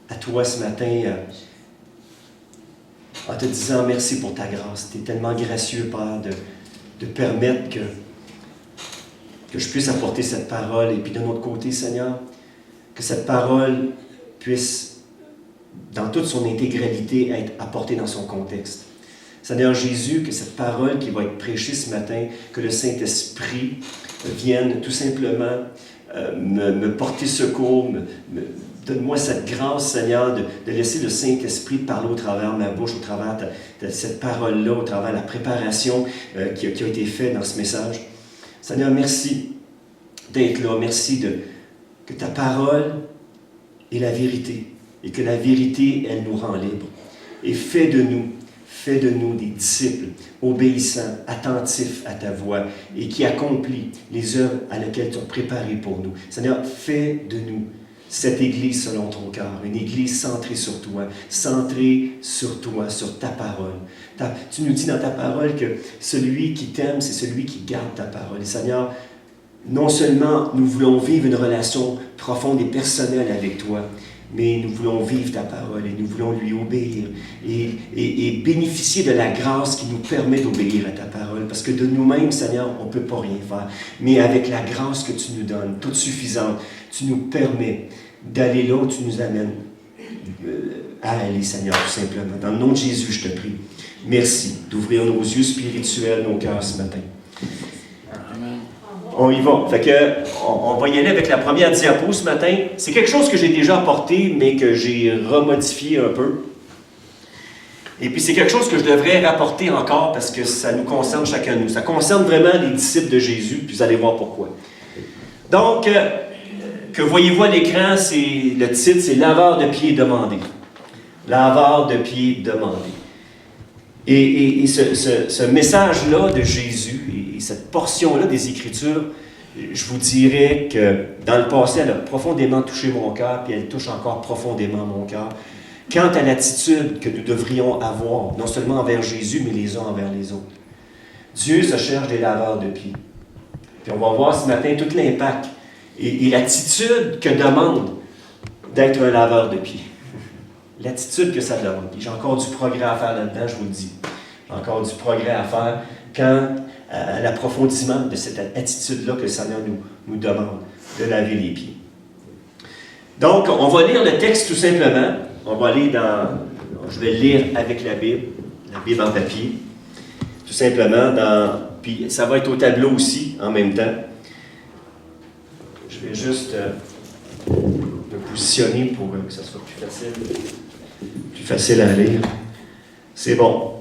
à toi ce matin en te disant merci pour ta grâce. Tu es tellement gracieux, Père, de permettre que je puisse apporter cette parole. Et puis de notre côté, Seigneur, que cette parole puisse, dans toute son intégralité, être apportée dans son contexte. Seigneur Jésus, que cette parole qui va être prêchée ce matin, que le Saint-Esprit vienne tout simplement me porter secours, donne-moi cette grâce, Seigneur, de laisser le Saint-Esprit parler au travers de ma bouche, au travers de cette parole-là, au travers de la préparation qui a été faite dans ce message. Seigneur, merci d'être là. Merci que ta parole est la vérité et que la vérité, elle nous rend libres. Et fais de nous des disciples obéissants, attentifs à ta voix et qui accomplit les œuvres à laquelle tu as préparées pour nous. Seigneur, fais de nous cette Église selon ton cœur, une Église centrée sur toi, sur ta parole. Tu nous dis dans ta parole que celui qui t'aime, c'est celui qui garde ta parole. Et Seigneur, non seulement nous voulons vivre une relation profonde et personnelle avec toi, mais nous voulons vivre ta parole et nous voulons lui obéir et bénéficier de la grâce qui nous permet d'obéir à ta parole. Parce que de nous-mêmes, Seigneur, on ne peut pas rien faire. Mais avec la grâce que tu nous donnes, toute suffisante, tu nous permets d'aller là où tu nous amènes à aller, Seigneur, tout simplement. Dans le nom de Jésus, je te prie. Merci d'ouvrir nos yeux spirituels, nos cœurs ce matin. On y va. Fait que, on va y aller avec la première diapo ce matin. C'est quelque chose que j'ai déjà apporté, mais que j'ai remodifié un peu. Et puis, c'est quelque chose que je devrais rapporter encore parce que ça nous concerne chacun de nous. Ça concerne vraiment les disciples de Jésus, puis vous allez voir pourquoi. Donc, que voyez-vous à l'écran, le titre, c'est « Laveur de pieds demandé ». Laveur de pieds demandé. Et ce message-là de Jésus et cette portion-là des Écritures, je vous dirais que dans le passé, elle a profondément touché mon cœur, puis elle touche encore profondément mon cœur, quant à l'attitude que nous devrions avoir, non seulement envers Jésus, mais les uns envers les autres. Dieu se cherche des laveurs de pieds. Puis on va voir ce matin tout l'impact et l'attitude que demande d'être un laveur de pieds. L'attitude que ça demande. J'ai encore du progrès à faire là-dedans, je vous le dis. Encore du progrès à faire quant à l'approfondissement de cette attitude-là que le Seigneur nous demande, de laver les pieds. Donc, on va lire le texte tout simplement. On va aller je vais le lire avec la Bible en papier, tout simplement. Puis ça va être au tableau aussi, en même temps. Je vais juste me positionner pour que ça soit plus facile à lire. C'est bon.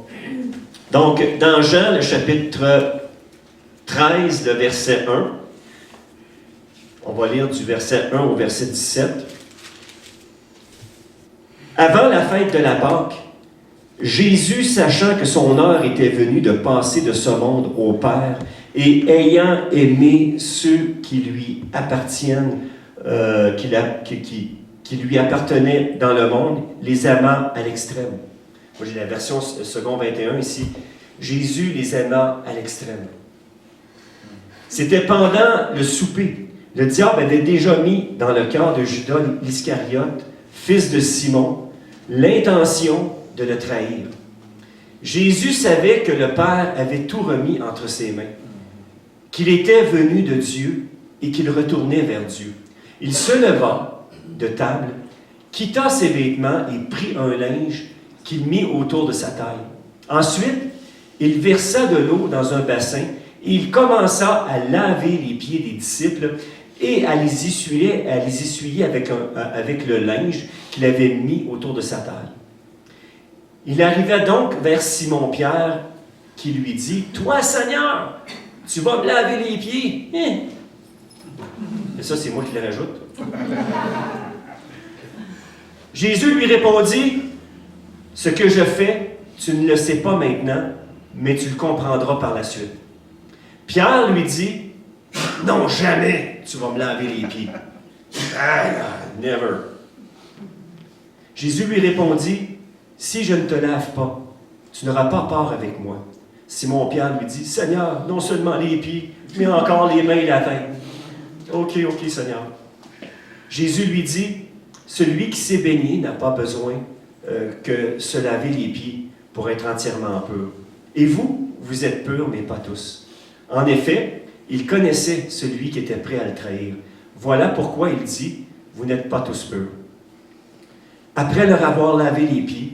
Donc, dans Jean, le chapitre 13, le verset 1, on va lire du verset 1 au verset 17. Avant la fête de la Pâque, Jésus, sachant que son heure était venue de passer de ce monde au Père, et ayant aimé ceux qui lui appartiennent, qui lui appartenaient dans le monde, les aima à l'extrême. Moi, j'ai la version second 21 ici. Jésus les aima à l'extrême. C'était pendant le souper. Le diable avait déjà mis dans le cœur de Judas l'Iscariote, fils de Simon, l'intention de le trahir. Jésus savait que le Père avait tout remis entre ses mains, qu'il était venu de Dieu et qu'il retournait vers Dieu. Il se leva de table, quitta ses vêtements et prit un linge qu'il mit autour de sa taille. Ensuite, il versa de l'eau dans un bassin et il commença à laver les pieds des disciples et à les essuyer avec le linge qu'il avait mis autour de sa taille. Il arriva donc vers Simon-Pierre qui lui dit « Toi, Seigneur, tu vas me laver les pieds. Hein? » Et ça, c'est moi qui le rajoute. Jésus lui répondit « Ce que je fais, tu ne le sais pas maintenant, mais tu le comprendras par la suite. » Pierre lui dit « Non, jamais tu vas me laver les pieds. » Ah, never. Jésus lui répondit « Si je ne te lave pas, tu n'auras pas part avec moi. » Simon-Pierre lui dit « Seigneur, non seulement les pieds, mais encore les mains et la tête. » Ok, Seigneur. Jésus lui dit « Celui qui s'est baigné n'a pas besoin que se laver les pieds pour être entièrement pur. Et vous, vous êtes purs, mais pas tous. En effet, il connaissait celui qui était prêt à le trahir. Voilà pourquoi il dit, vous n'êtes pas tous purs. Après leur avoir lavé les pieds,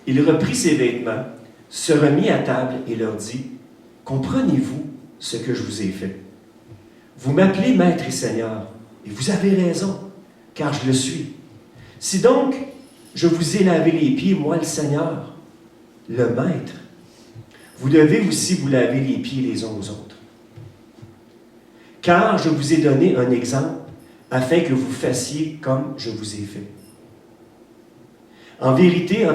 il reprit ses vêtements, se remit à table et leur dit, comprenez-vous ce que je vous ai fait? Vous m'appelez Maître et Seigneur, et vous avez raison, car je le suis. Si donc je vous ai lavé les pieds, moi le Seigneur, le Maître, vous devez aussi vous laver les pieds les uns aux autres. Car je vous ai donné un exemple afin que vous fassiez comme je vous ai fait. En vérité,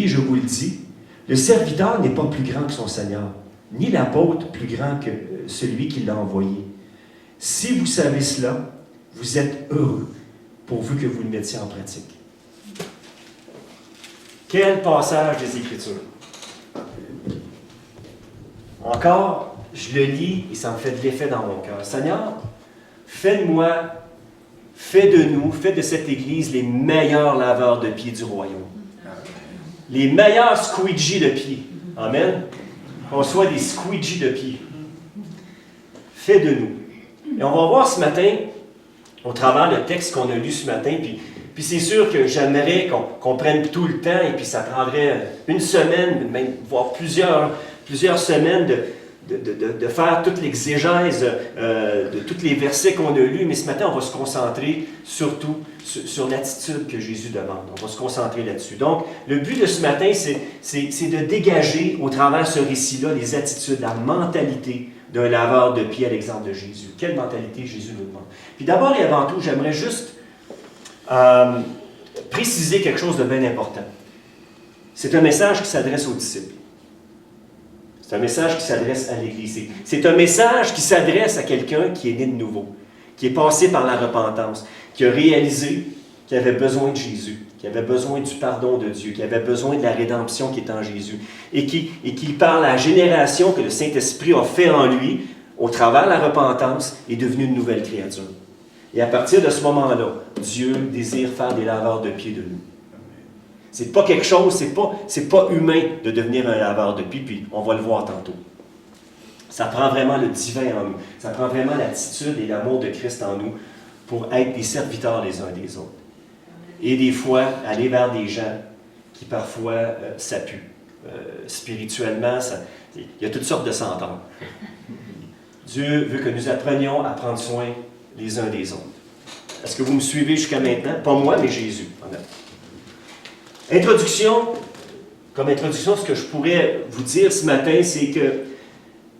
je vous le dis, le serviteur n'est pas plus grand que son Seigneur, ni l'apôtre plus grand que celui qui l'a envoyé. Si vous savez cela, vous êtes heureux, pourvu que vous le mettiez en pratique. Quel passage des Écritures! Encore, je le lis et ça me fait de l'effet dans mon cœur. Seigneur, fais de moi, fais de nous, fais de cette Église les meilleurs laveurs de pieds du royaume. Les meilleurs squeegees de pieds. Amen. Qu'on soit des squeegees de pieds. Fais de nous. Et on va voir ce matin, au travers le texte qu'on a lu ce matin, puis c'est sûr que j'aimerais qu'on prenne tout le temps, et puis ça prendrait une semaine, même voire plusieurs semaines de faire toute l'exégèse de tous les versets qu'on a lus, mais ce matin, on va se concentrer surtout sur l'attitude que Jésus demande. On va se concentrer là-dessus. Donc, le but de ce matin, c'est de dégager au travers de ce récit-là les attitudes, la mentalité d'un laveur de pieds à l'exemple de Jésus. Quelle mentalité Jésus nous demande? Puis d'abord et avant tout, j'aimerais juste préciser quelque chose de bien important. C'est un message qui s'adresse aux disciples. C'est un message qui s'adresse à l'Église. C'est un message qui s'adresse à quelqu'un qui est né de nouveau, qui est passé par la repentance, qui a réalisé qu'il avait besoin de Jésus, qui avait besoin du pardon de Dieu, qui avait besoin de la rédemption qui est en Jésus, et qui par la génération que le Saint-Esprit a fait en lui, au travers de la repentance, est devenu une nouvelle créature. Et à partir de ce moment-là, Dieu désire faire des laveurs de pieds de nous. C'est pas quelque chose, c'est pas humain de devenir un laveur de pieds, puis on va le voir tantôt. Ça prend vraiment le divin en nous. Ça prend vraiment l'attitude et l'amour de Christ en nous pour être des serviteurs les uns des autres. Et des fois, aller vers des gens qui parfois ça pue. Spirituellement, il y a toutes sortes de senteurs. Dieu veut que nous apprenions à prendre soin les uns des autres. Est-ce que vous me suivez jusqu'à maintenant? Pas moi, mais Jésus. Comme introduction, ce que je pourrais vous dire ce matin, c'est que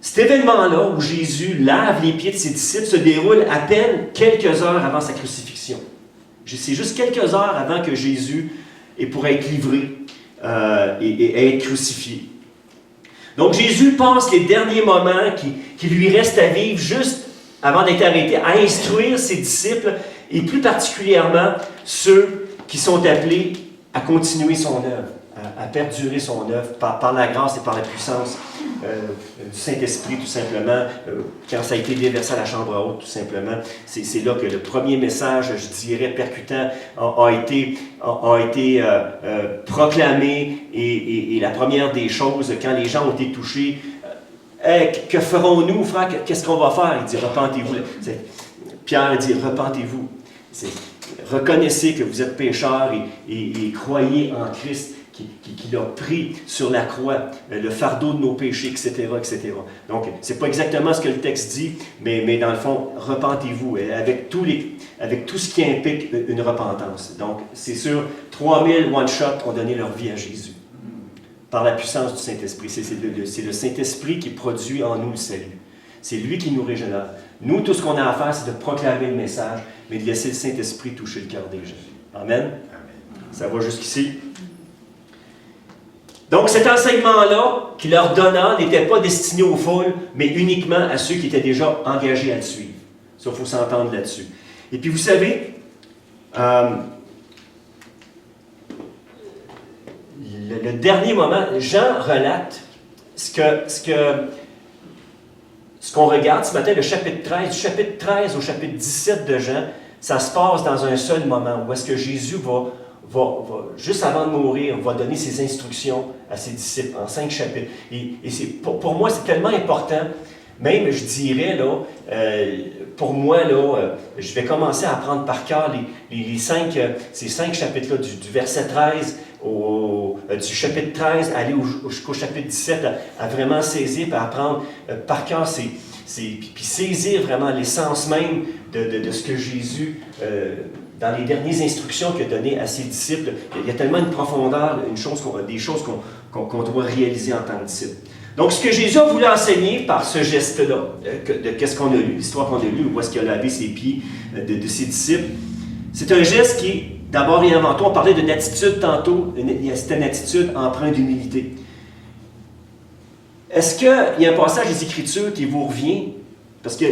cet événement-là où Jésus lave les pieds de ses disciples se déroule à peine quelques heures avant sa crucifixion. C'est juste quelques heures avant que Jésus est pour être livré et être crucifié. Donc Jésus passe les derniers moments qui lui restent à vivre juste avant d'être arrêté, à instruire ses disciples et plus particulièrement ceux qui sont appelés à continuer son œuvre, à perdurer son œuvre par la grâce et par la puissance du Saint-Esprit, tout simplement, quand ça a été déversé à la chambre haute, tout simplement. C'est là que le premier message, je dirais, percutant, a été proclamé, et la première des choses, quand les gens ont été touchés, que ferons-nous, frère? Qu'est-ce qu'on va faire? Il dit, repentez-vous. Pierre dit, repentez-vous. Reconnaissez que vous êtes pécheurs et croyez en Christ qui l'a pris sur la croix, le fardeau de nos péchés, etc., etc. Donc, ce n'est pas exactement ce que le texte dit, mais dans le fond, repentez-vous avec tout ce qui implique une repentance. Donc, c'est sûr, 3000 one-shot ont donné leur vie à Jésus par la puissance du Saint-Esprit. C'est le Saint-Esprit qui produit en nous le salut. C'est lui qui nous régénère. Nous, tout ce qu'on a à faire, c'est de proclamer le message, mais de laisser le Saint-Esprit toucher le cœur des gens. Amen? Amen. Ça va jusqu'ici? Donc, cet enseignement-là qu'il leur donna n'était pas destiné aux foules, mais uniquement à ceux qui étaient déjà engagés à le suivre. Ça, il faut s'entendre là-dessus. Et puis, vous savez, le dernier moment, Jean relate ce qu'on regarde ce matin, le chapitre 13, du chapitre 13 au chapitre 17 de Jean, ça se passe dans un seul moment, où est-ce que Jésus juste avant de mourir, va donner ses instructions à ses disciples en 5 chapitres. Et pour moi, c'est tellement important. Même, je dirais, là, pour moi, là, je vais commencer à apprendre par cœur ces 5 chapitres-là, du verset 13 du chapitre 13, aller jusqu'au chapitre 17, à vraiment saisir et apprendre par cœur, puis saisir vraiment l'essence même de ce que Jésus, dans les dernières instructions qu'il a données à ses disciples, il y a tellement une profondeur, des choses qu'on doit réaliser en tant que disciples. Donc, ce que Jésus a voulu enseigner par ce geste-là, de qu'est-ce qu'on a lu, l'histoire qu'on a lue, où est-ce qu'il a lavé ses pieds de ses disciples, c'est un geste qui, d'abord et avant tout, on parlait d'une attitude tantôt, c'était une attitude empreinte d'humilité. Est-ce qu'il y a un passage des Écritures qui vous revient? Parce qu'il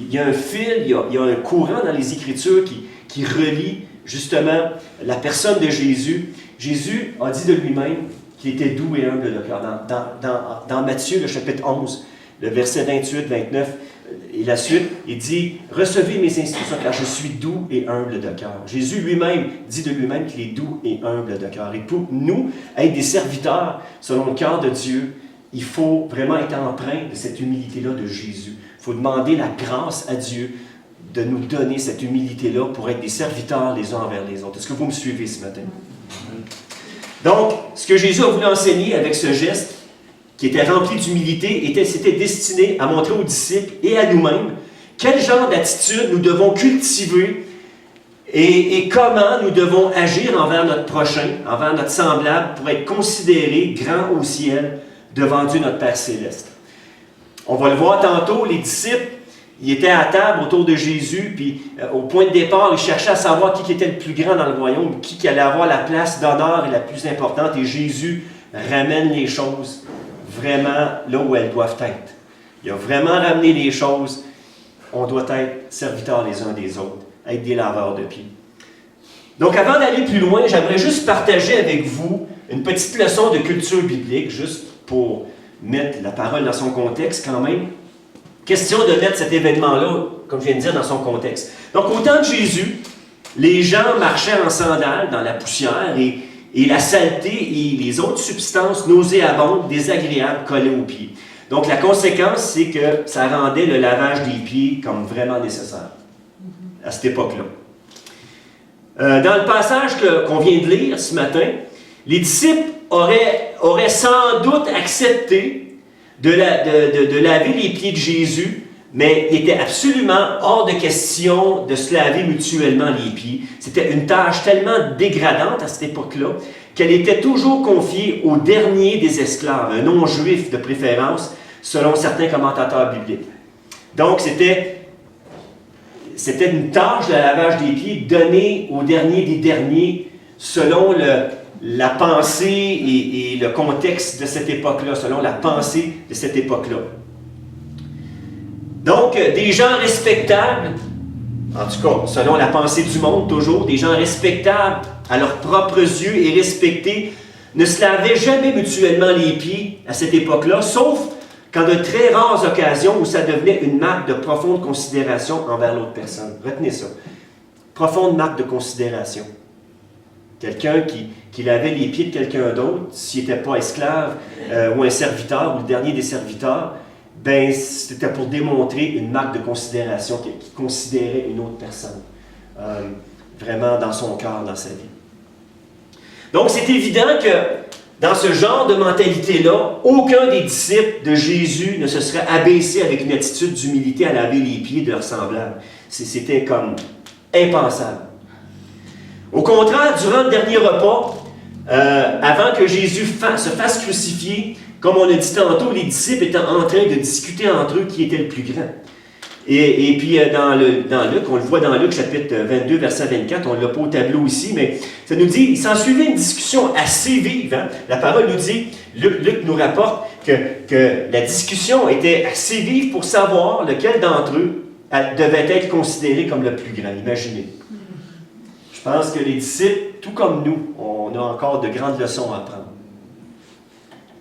y a un fil, il y a un courant dans les Écritures qui relie justement la personne de Jésus. Jésus a dit de lui-même qu'il était doux et humble de cœur. Dans Matthieu, le chapitre 11, le verset 28, 29, et la suite, il dit « Recevez mes instructions, car je suis doux et humble de cœur. » Jésus lui-même dit de lui-même qu'il est doux et humble de cœur. Et pour nous, être des serviteurs selon le cœur de Dieu, il faut vraiment être empreint de cette humilité-là de Jésus. Il faut demander la grâce à Dieu de nous donner cette humilité-là pour être des serviteurs les uns envers les autres. Est-ce que vous me suivez ce matin? Donc, ce que Jésus a voulu enseigner avec ce geste, qui était rempli d'humilité, c'était destiné à montrer aux disciples et à nous-mêmes quel genre d'attitude nous devons cultiver et comment nous devons agir envers notre prochain, envers notre semblable, pour être considérés grands au ciel devant Dieu notre Père Céleste. On va le voir tantôt, les disciples, ils étaient à table autour de Jésus, puis au point de départ, ils cherchaient à savoir qui était le plus grand dans le royaume, qui allait avoir la place d'honneur et la plus importante, et Jésus ramène les choses vraiment là où elles doivent être. Il a vraiment ramené les choses. On doit être serviteurs les uns des autres, être des laveurs de pieds. Donc, avant d'aller plus loin, j'aimerais juste partager avec vous une petite leçon de culture biblique, juste pour mettre la parole dans son contexte quand même. Question de mettre cet événement-là, comme je viens de dire, dans son contexte. Donc, au temps de Jésus, les gens marchaient en sandales dans la poussière et la saleté et les autres substances nauséabondes, désagréables, collaient aux pieds. Donc, la conséquence, c'est que ça rendait le lavage des pieds comme vraiment nécessaire à cette époque-là. Dans le passage qu'on vient de lire ce matin, les disciples auraient sans doute accepté de laver les pieds de Jésus, mais il était absolument hors de question de se laver mutuellement les pieds. C'était une tâche tellement dégradante à cette époque-là qu'elle était toujours confiée au dernier des esclaves, un non-juif de préférence, selon certains commentateurs bibliques. Donc, c'était une tâche de lavage des pieds donnée au dernier des derniers, selon la pensée et le contexte de cette époque-là, selon la pensée de cette époque-là. Donc, des gens respectables, en tout cas, selon la pensée du monde, toujours, des gens respectables à leurs propres yeux et respectés, ne se lavaient jamais mutuellement les pieds à cette époque-là, sauf qu'en de très rares occasions où ça devenait une marque de profonde considération envers l'autre personne. Retenez ça. Profonde marque de considération. Quelqu'un qui lavait les pieds de quelqu'un d'autre, s'il n'était pas esclave ou un serviteur ou le dernier des serviteurs, ben, c'était pour démontrer une marque de considération qui considérait une autre personne, vraiment dans son cœur, dans sa vie. Donc, c'est évident que dans ce genre de mentalité-là, aucun des disciples de Jésus ne se serait abaissé avec une attitude d'humilité à laver les pieds de leurs semblables. C'était comme impensable. Au contraire, durant le dernier repas, avant que Jésus se fasse crucifier, comme on a dit tantôt, les disciples étaient en train de discuter entre eux qui était le plus grand. Et puis dans Luc, on le voit dans Luc chapitre 22, verset 24, on ne l'a pas au tableau ici, mais ça nous dit, il s'en suivait une discussion assez vive. Hein? La parole nous dit, Luc nous rapporte que la discussion était assez vive pour savoir lequel d'entre eux devait être considéré comme le plus grand. Imaginez. Je pense que les disciples, tout comme nous, on a encore de grandes leçons à apprendre.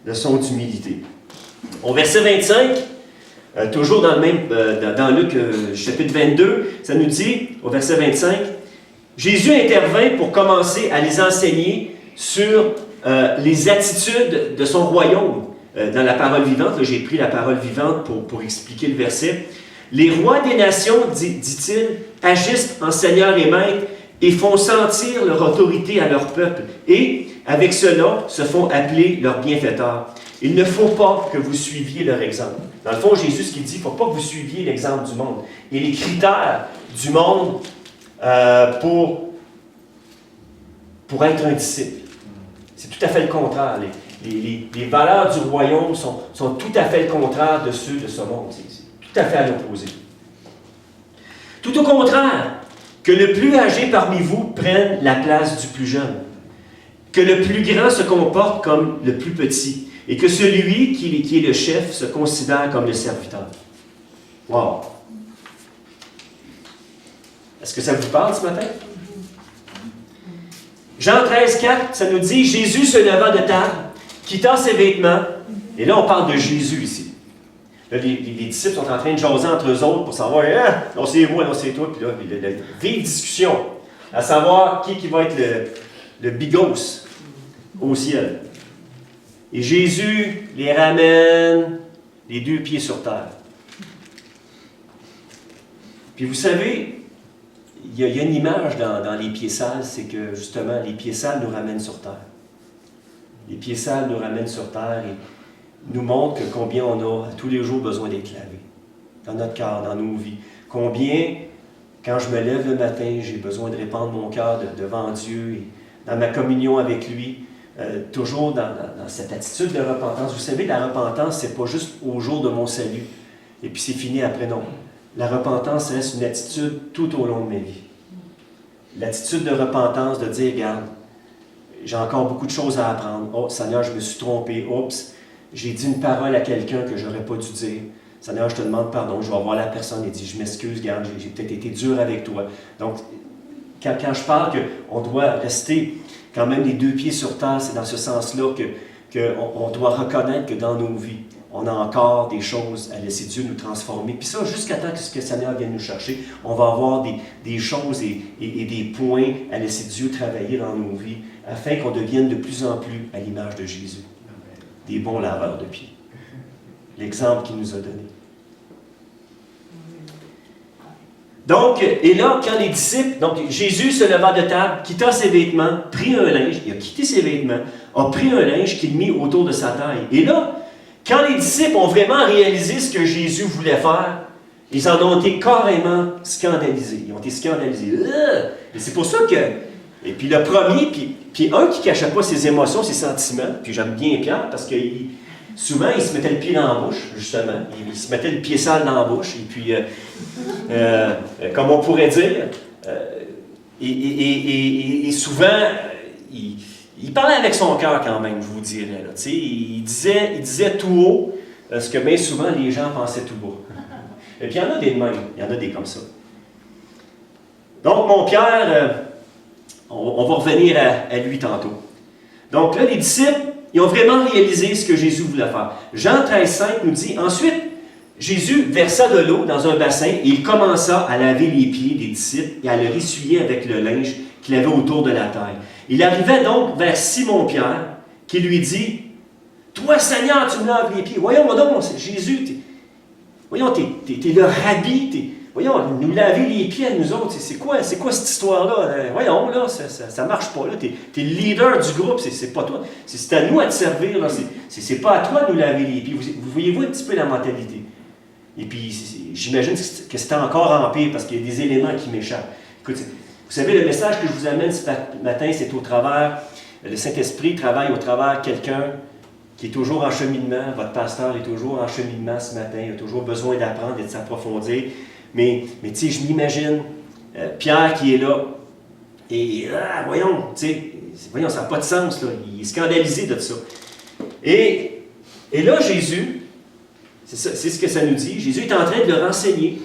Leçon d'humilité. Au verset 25, Toujours dans le même, dans Luc chapitre 22, ça nous dit, au verset 25, Jésus intervint pour commencer à les enseigner sur les attitudes de son royaume. Dans la parole vivante, j'ai pris la parole vivante pour expliquer le verset. Les rois des nations, dit-il, agissent en seigneurs et maîtres et font sentir leur autorité à leur peuple. Et, avec cela, se font appeler leurs bienfaiteurs. Il ne faut pas que vous suiviez leur exemple. Dans le fond, Jésus, ce qu'il dit, il ne faut pas que vous suiviez l'exemple du monde. Et les critères du monde pour être un disciple. C'est tout à fait le contraire. Les valeurs du royaume sont tout à fait le contraire de ceux de ce monde. C'est tout à fait à l'opposé. Tout au contraire, que le plus âgé parmi vous prenne la place du plus jeune. Que le plus grand se comporte comme le plus petit. Et que celui qui est le chef se considère comme le serviteur. Wow! Est-ce que ça vous parle ce matin? Jean 13, 4, ça nous dit, Jésus se leva de table, quitta ses vêtements, et là on parle de Jésus ici. Là, les disciples sont en train de jaser entre eux autres pour savoir, non c'est moi, non c'est toi, puis là, la vive discussion, à savoir qui va être le bigos au ciel. Et Jésus les ramène les deux pieds sur terre. Puis vous savez, il y a une image dans les pieds sales, c'est que justement, les pieds sales nous ramènent sur terre. Les pieds sales nous ramènent sur terre et nous montrent que combien on a tous les jours besoin d'être lavé. Dans notre cœur, dans nos vies. Combien, quand je me lève le matin, j'ai besoin de répandre mon cœur devant Dieu et dans ma communion avec lui. Toujours dans cette attitude de repentance. Vous savez, la repentance, c'est pas juste au jour de mon salut, et puis c'est fini après, non. La repentance reste une attitude tout au long de ma vie. L'attitude de repentance, de dire, regarde, j'ai encore beaucoup de choses à apprendre. Oh, Seigneur, je me suis trompé. Oups, j'ai dit une parole à quelqu'un que je n'aurais pas dû dire. Seigneur, je te demande pardon. Je vais voir la personne et dire, je m'excuse, regarde, j'ai peut-être été dur avec toi. Donc, quand je parle qu'on doit rester quand même les deux pieds sur terre, c'est dans ce sens-là qu'on doit reconnaître que dans nos vies, on a encore des choses à laisser Dieu nous transformer. Puis ça, jusqu'à temps que le Seigneur vienne nous chercher, on va avoir des choses et des points à laisser Dieu travailler dans nos vies, afin qu'on devienne de plus en plus à l'image de Jésus. Des bons laveurs de pieds. L'exemple qu'il nous a donné. Donc, et là, quand les disciples, donc Jésus se leva de table, quitta ses vêtements, prit un linge, il a quitté ses vêtements, a pris un linge qu'il mit autour de sa taille. Et là, quand les disciples ont vraiment réalisé ce que Jésus voulait faire, ils en ont été carrément scandalisés. Ils ont été scandalisés. Et c'est pour ça que, et puis le premier, puis un qui ne cachait pas ses émotions, ses sentiments, puis j'aime bien Pierre, parce que souvent, il se mettait le pied dans la bouche, justement. Il se mettait le pied sale dans la bouche, et puis, comme on pourrait dire, et souvent, il parlait avec son cœur quand même, je vous dirais. Là, il disait tout haut ce que bien souvent les gens pensaient tout bas. Et puis il y en a des de même, il y en a des comme ça. Donc, mon Pierre, on va revenir à lui tantôt. Donc là, les disciples, ils ont vraiment réalisé ce que Jésus voulait faire. Jean 13,5 nous dit, ensuite, Jésus versa de l'eau dans un bassin et il commença à laver les pieds des disciples et à leur essuyer avec le linge qu'il avait autour de la taille. Il arrivait donc vers Simon-Pierre qui lui dit, « Toi, Seigneur, tu me laves les pieds. Voyons donc, c'est Jésus, voyons, t'es le rabbi, voyons, nous laver les pieds à nous autres, c'est quoi cette histoire-là? Voyons, là, ça marche pas, là, t'es le leader du groupe, c'est pas toi, c'est à nous à te servir, là, c'est pas à toi de nous laver les pieds. Vous voyez-vous un petit peu la mentalité? Et puis, j'imagine que c'était encore en pire, parce qu'il y a des éléments qui m'échappent. Écoute, vous savez, le message que je vous amène ce matin, c'est au travers, le Saint-Esprit travaille au travers quelqu'un qui est toujours en cheminement. Votre pasteur est toujours en cheminement ce matin. Il a toujours besoin d'apprendre et de s'approfondir. Mais tu sais, je m'imagine Pierre qui est là. Et voyons, ça n'a pas de sens. Là. Il est scandalisé de ça. Et là, Jésus, c'est ce que ça nous dit. Jésus est en train de le renseigner.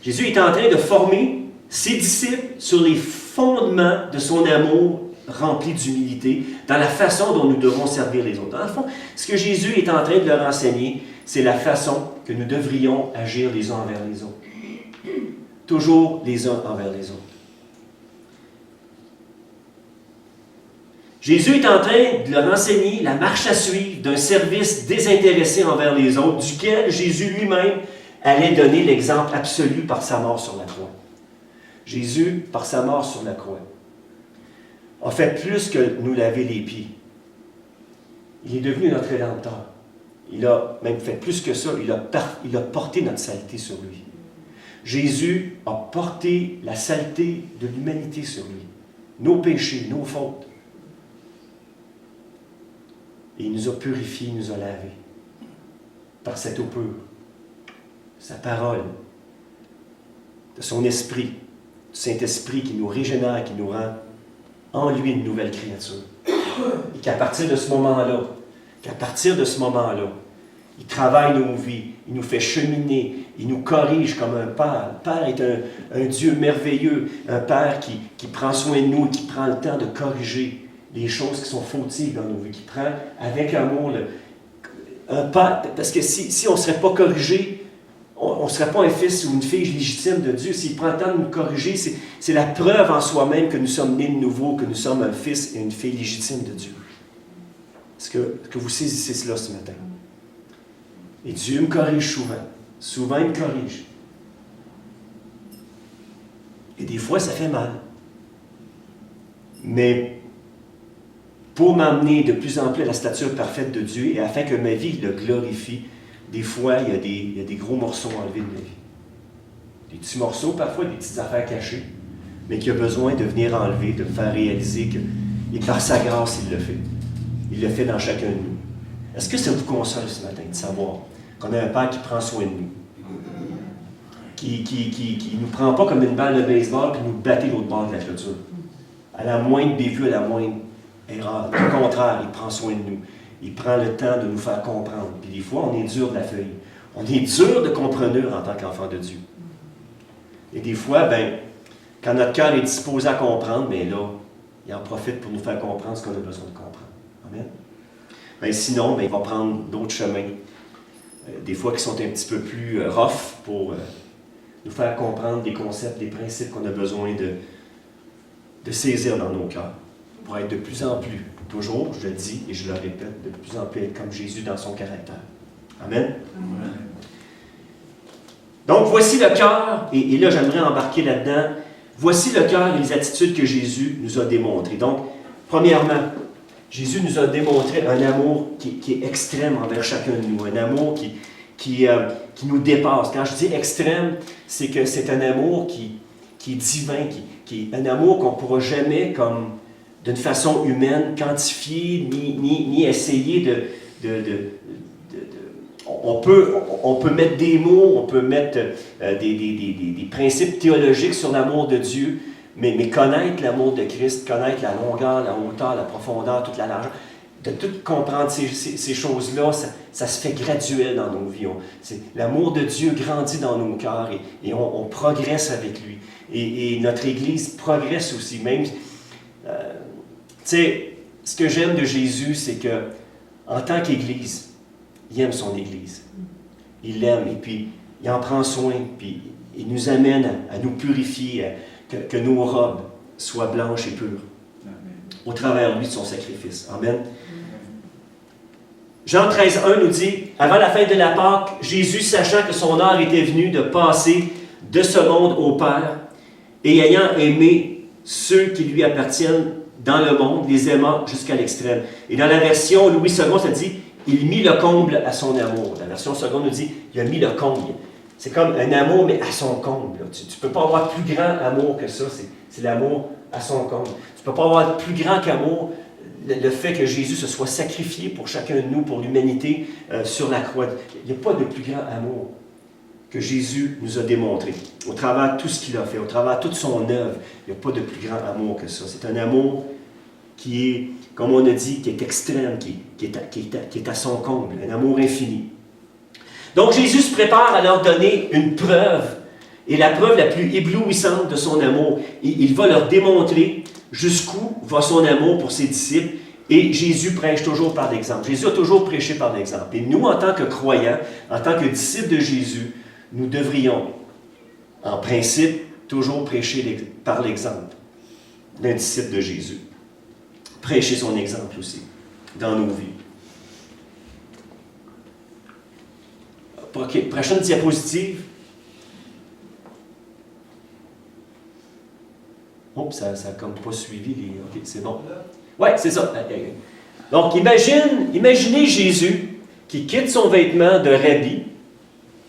Jésus est en train de former ses disciples sur les fondements de son amour rempli d'humilité, dans la façon dont nous devons servir les autres. Dans le fond, ce que Jésus est en train de leur enseigner, c'est la façon que nous devrions agir les uns envers les autres. Toujours les uns envers les autres. Jésus est en train de leur enseigner la marche à suivre d'un service désintéressé envers les autres, duquel Jésus lui-même allait donner l'exemple absolu par sa mort sur la croix. Jésus, par sa mort sur la croix, a fait plus que nous laver les pieds. Il est devenu notre Rédempteur. Il a même fait plus que ça, il a porté notre saleté sur lui. Jésus a porté la saleté de l'humanité sur lui. Nos péchés, nos fautes. Et il nous a purifiés, il nous a lavés. Par cette eau pure. Sa parole. De son esprit. Du Saint-Esprit qui nous régénère, qui nous rend en lui une nouvelle créature. Et qu'à partir de ce moment-là, il travaille nos vies, il nous fait cheminer, il nous corrige comme un Père. Le Père est un Dieu merveilleux, un Père qui prend soin de nous, qui prend le temps de corriger les choses qui sont fautives dans nos vies, qui prend avec amour un Père, parce que si on ne serait pas corrigé, on ne serait pas un fils ou une fille légitime de Dieu. S'il prend le temps de nous corriger, c'est la preuve en soi-même que nous sommes nés de nouveau, que nous sommes un fils et une fille légitime de Dieu. Est-ce que vous saisissez cela ce matin? Et Dieu me corrige souvent. Souvent, il me corrige. Et des fois, ça fait mal. Mais pour m'amener de plus en plus à la stature parfaite de Dieu et afin que ma vie le glorifie, des fois, il y a des gros morceaux enlevés de ma vie. Des petits morceaux, parfois des petites affaires cachées, mais qui a besoin de venir enlever, de me faire réaliser que, et par sa grâce, il le fait. Il le fait dans chacun de nous. Est-ce que ça vous console ce matin de savoir qu'on a un Père qui prend soin de nous? Qui ne nous prend pas comme une balle de baseball et nous battait l'autre bord de la clôture. À la moindre bévue, à la moindre erreur. Au contraire, il prend soin de nous. Il prend le temps de nous faire comprendre. Puis des fois, on est dur de la feuille. On est dur de compreneur en tant qu'enfant de Dieu. Et des fois, quand notre cœur est disposé à comprendre, là, il en profite pour nous faire comprendre ce qu'on a besoin de comprendre. Amen. Sinon, il va prendre d'autres chemins. Des fois qui sont un petit peu plus rough pour nous faire comprendre des concepts, des principes qu'on a besoin de saisir dans nos cœurs. Pour être de plus en plus, toujours, je le dis et je le répète, de plus en plus être comme Jésus dans son caractère. Amen. Amen. Donc, voici le cœur, et là, j'aimerais embarquer là-dedans. Voici le cœur et les attitudes que Jésus nous a démontrées. Donc, premièrement, Jésus nous a démontré un amour qui est extrême envers chacun de nous, un amour qui nous dépasse. Quand je dis extrême, c'est que c'est un amour qui est divin, qui est un amour qu'on ne pourra jamais, comme d'une façon humaine, quantifier, ni essayer on peut mettre des mots, on peut mettre des principes théologiques sur l'amour de Dieu, mais connaître l'amour de Christ, connaître la longueur, la hauteur, la profondeur, toute la largeur, de tout comprendre ces choses-là, ça se fait graduel dans nos vies. L'amour de Dieu grandit dans nos cœurs et on progresse avec lui. Et notre Église progresse aussi. Même, ce que j'aime de Jésus, c'est que en tant qu'Église, il aime son Église. Il l'aime et puis il en prend soin. Puis il nous amène à nous purifier, que nos robes soient blanches et pures. Au travers, lui, de son sacrifice. Amen. Jean 13,1 nous dit, avant la fin de la Pâque, Jésus, sachant que son heure était venue de passer de ce monde au Père, et ayant aimé ceux qui lui appartiennent dans le monde, les aimant jusqu'à l'extrême. Et dans la version Louis II, ça dit, il mit le comble à son amour. La version seconde nous dit, il a mis le comble. C'est comme un amour, mais à son comble. Tu ne peux pas avoir plus grand amour que ça. C'est l'amour à son comble. Tu ne peux pas avoir plus grand qu'amour le fait que Jésus se soit sacrifié pour chacun de nous, pour l'humanité, sur la croix. Il n'y a pas de plus grand amour que Jésus nous a démontré. Au travers de tout ce qu'il a fait, au travers de toute son œuvre, il n'y a pas de plus grand amour que ça. C'est un amour qui est, comme on a dit, qui est extrême, qui est à son comble, un amour infini. Donc Jésus se prépare à leur donner une preuve, et la preuve la plus éblouissante de son amour. Il va leur démontrer jusqu'où va son amour pour ses disciples Et Jésus prêche toujours par l'exemple. Jésus a toujours prêché par l'exemple. Et nous, en tant que croyants, en tant que disciples de Jésus, nous devrions, en principe, toujours prêcher par l'exemple d'un disciple de Jésus. Prêcher son exemple aussi dans nos vies. OK, prochaine diapositive. Oh, ça n'a comme pas suivi les... OK, c'est bon. Oui, c'est ça. Donc, imaginez Jésus qui quitte son vêtement de rabbi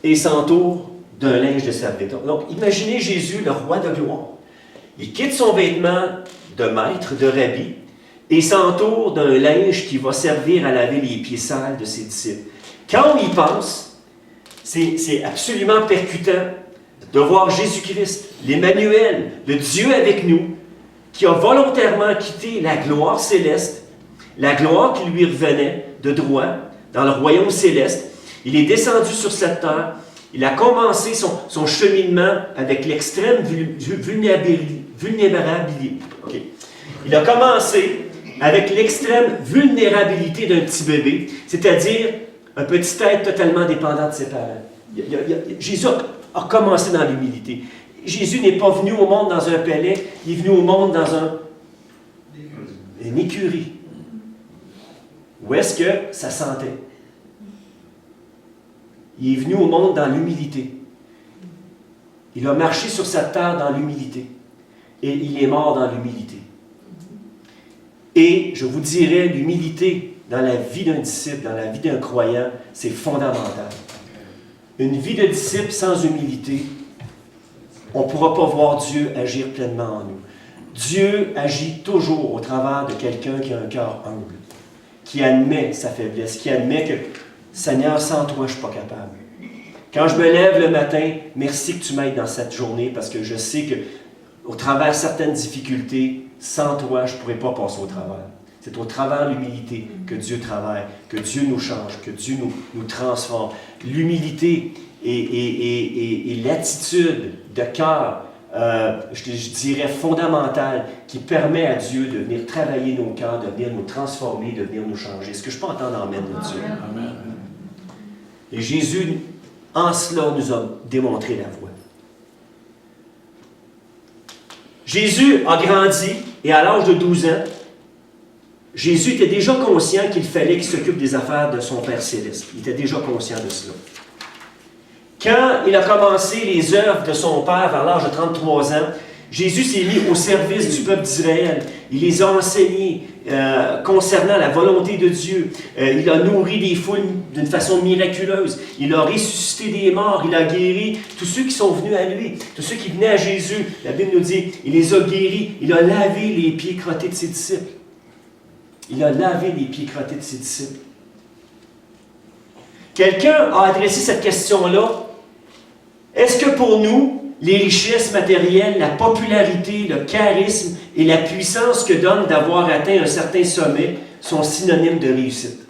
et s'entoure d'un linge de serviteur. Donc, imaginez Jésus, le roi de gloire. Il quitte son vêtement de maître, de rabbi, et s'entoure d'un linge qui va servir à laver les pieds sales de ses disciples. Quand on y pense, c'est absolument percutant de voir Jésus-Christ, l'Emmanuel, le Dieu avec nous, qui a volontairement quitté la gloire céleste, la gloire qui lui revenait de droit dans le royaume céleste. Il est descendu sur cette terre. Il a commencé son cheminement avec l'extrême vulnérabilité. Okay. Il a commencé avec l'extrême vulnérabilité d'un petit bébé, c'est-à-dire un petit être totalement dépendant de ses parents. Jésus a commencé dans l'humilité. Jésus n'est pas venu au monde dans un palais, il est venu au monde dans une écurie. Où est-ce que ça sentait? Il est venu au monde dans l'humilité. Il a marché sur cette terre dans l'humilité. Et il est mort dans l'humilité. Et je vous dirais, l'humilité dans la vie d'un disciple, dans la vie d'un croyant, c'est fondamental. Une vie de disciple sans humilité, on ne pourra pas voir Dieu agir pleinement en nous. Dieu agit toujours au travers de quelqu'un qui a un cœur humble, qui admet sa faiblesse, qui admet que « Seigneur, sans toi, je ne suis pas capable. Quand je me lève le matin, merci que tu m'aides dans cette journée parce que je sais qu'au travers de certaines difficultés, sans toi, je ne pourrais pas passer au travers. » C'est au travers de l'humilité que Dieu travaille, que Dieu nous change, que Dieu nous transforme. L'humilité et l'attitude de cœur, je dirais fondamentale, qui permet à Dieu de venir travailler nos cœurs, de venir nous transformer, de venir nous changer. Est-ce que je peux entendre amène de Dieu? Amen. Et Jésus, en cela, nous a démontré la voie. Jésus a grandi et à l'âge de 12 ans, Jésus était déjà conscient qu'il fallait qu'il s'occupe des affaires de son Père Céleste. Il était déjà conscient de cela. Quand il a commencé les œuvres de son Père vers l'âge de 33 ans, Jésus s'est mis au service du peuple d'Israël. Il les a enseignés concernant la volonté de Dieu. Il a nourri des foules d'une façon miraculeuse. Il a ressuscité des morts. Il a guéri tous ceux qui sont venus à lui. Tous ceux qui venaient à Jésus. La Bible nous dit, il les a guéris. Il a lavé les pieds crottés de ses disciples. Il a lavé les pieds crottés de ses disciples. Quelqu'un a adressé cette question-là. Est-ce que pour nous, les richesses matérielles, la popularité, le charisme et la puissance que donne d'avoir atteint un certain sommet sont synonymes de réussite?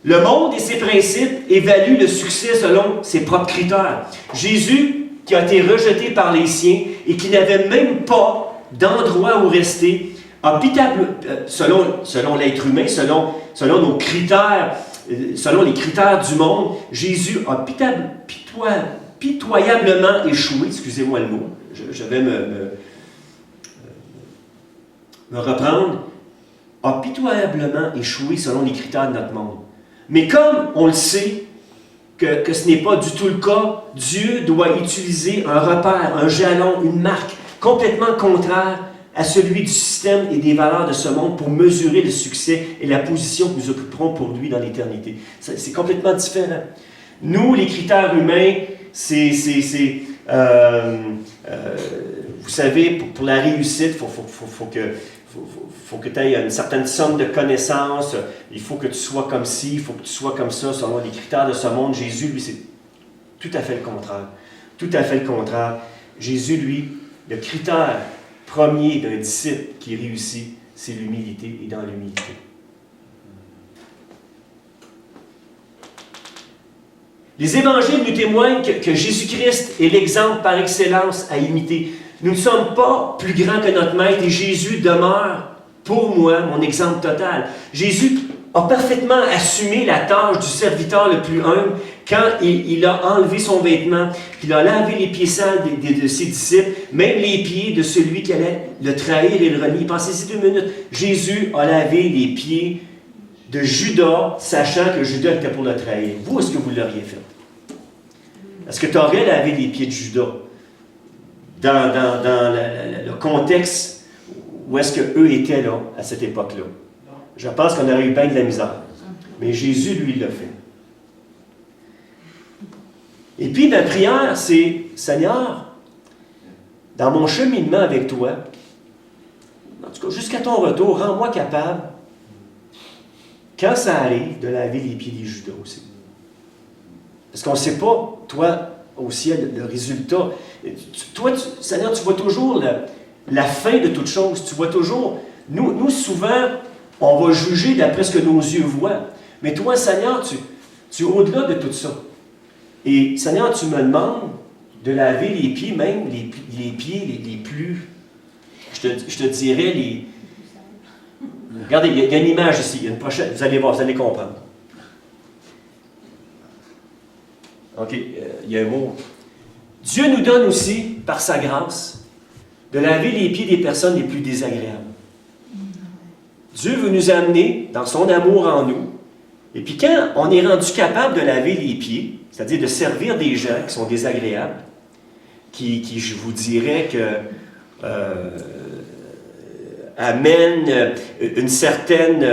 Le monde et ses principes évaluent le succès selon ses propres critères. Jésus, qui a été rejeté par les siens et qui n'avait même pas d'endroit où rester, selon l'être humain, selon nos critères, selon les critères du monde, Jésus a pitoyablement échoué, excusez-moi le mot, je vais me reprendre, a pitoyablement échoué selon les critères de notre monde. Mais comme on le sait, que ce n'est pas du tout le cas, Dieu doit utiliser un repère, un jalon, une marque complètement contraire à celui du système et des valeurs de ce monde pour mesurer le succès et la position que nous occuperons pour lui dans l'éternité. C'est complètement différent. Nous, les critères humains, vous savez, pour la réussite, il faut que tu aies une certaine somme de connaissances, il faut que tu sois comme ci, il faut que tu sois comme ça, selon les critères de ce monde. Jésus, lui, c'est tout à fait le contraire. Tout à fait le contraire. Jésus, lui, le critère premier d'un disciple qui réussit, c'est l'humilité et dans l'humilité. Les évangiles nous témoignent que Jésus-Christ est l'exemple par excellence à imiter. Nous ne sommes pas plus grands que notre maître et Jésus demeure pour moi mon exemple total. Jésus a parfaitement assumé la tâche du serviteur le plus humble quand il a enlevé son vêtement, qu'il a lavé les pieds sales de ses disciples, même les pieds de celui qui allait le trahir et le renier. Pensez-y 2 minutes. Jésus a lavé les pieds de Judas, sachant que Judas était pour le trahir. Vous, est-ce que vous l'auriez fait? Est-ce que tu aurais lavé les pieds de Judas dans le contexte où est-ce qu'eux étaient là, à cette époque-là? Je pense qu'on aurait eu bien de la misère. Mais Jésus, lui, l'a fait. Et puis, ma prière, c'est, Seigneur, dans mon cheminement avec toi, en tout cas, jusqu'à ton retour, rends-moi capable, quand ça arrive, de laver les pieds des Judas aussi. Parce qu'on ne sait pas, toi, au ciel, le résultat. Toi, Seigneur, tu vois toujours la fin de toute chose. Tu vois toujours... Nous souvent, on va juger d'après ce que nos yeux voient. Mais toi, Seigneur, tu es au-delà de tout ça. Et, Seigneur, tu me demandes de laver les pieds, même les pieds les plus... Je te dirais les... Regardez, il y a une image ici, il y a une pochette, vous allez voir, vous allez comprendre. OK, il y a un mot. Dieu nous donne aussi, par sa grâce, de laver les pieds des personnes les plus désagréables. Dieu veut nous amener dans son amour en nous. Et puis quand on est rendu capable de laver les pieds, c'est-à-dire de servir des gens qui sont désagréables, qui je vous dirais que amènent une certaine...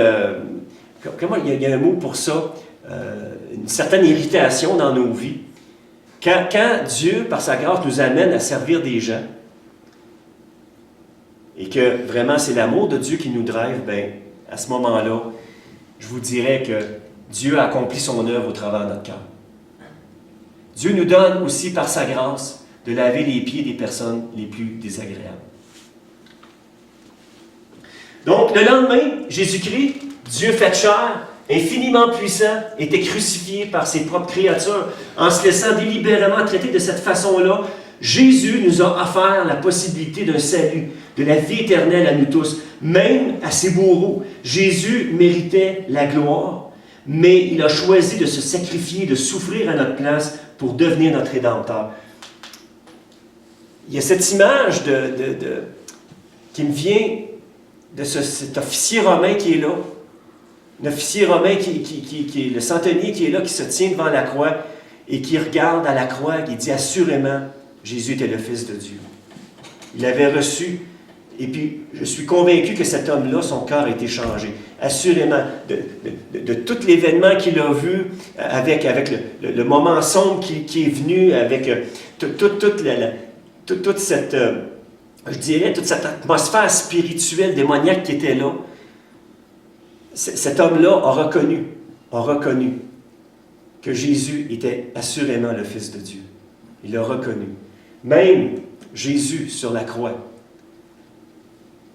comment il y a un mot pour ça? Une certaine irritation dans nos vies. Quand Dieu, par sa grâce, nous amène à servir des gens, et que vraiment c'est l'amour de Dieu qui nous drive, bien, à ce moment-là, je vous dirais que Dieu a accompli son œuvre au travers de notre cœur. Dieu nous donne aussi, par sa grâce, de laver les pieds des personnes les plus désagréables. Donc, le lendemain, Jésus-Christ, Dieu fait chair, infiniment puissant, était crucifié par ses propres créatures. En se laissant délibérément traiter de cette façon-là, Jésus nous a offert la possibilité d'un salut, de la vie éternelle à nous tous, même à ses bourreaux. Jésus méritait la gloire, mais il a choisi de se sacrifier, de souffrir à notre place pour devenir notre Rédempteur. Il y a cette image qui me vient de cet officier romain qui est là, l'officier romain qui est le centenier qui est là, qui se tient devant la croix et qui regarde à la croix et qui dit assurément, Jésus était le Fils de Dieu. Il avait reçu, et puis je suis convaincu que cet homme-là, son cœur a été changé. Assurément, de tout l'événement qu'il a vu, avec le moment sombre qui est venu, avec toute cette, je dirais, toute cette atmosphère spirituelle, démoniaque qui était là, cet homme-là a reconnu que Jésus était assurément le Fils de Dieu. Il l'a reconnu. Même Jésus sur la croix,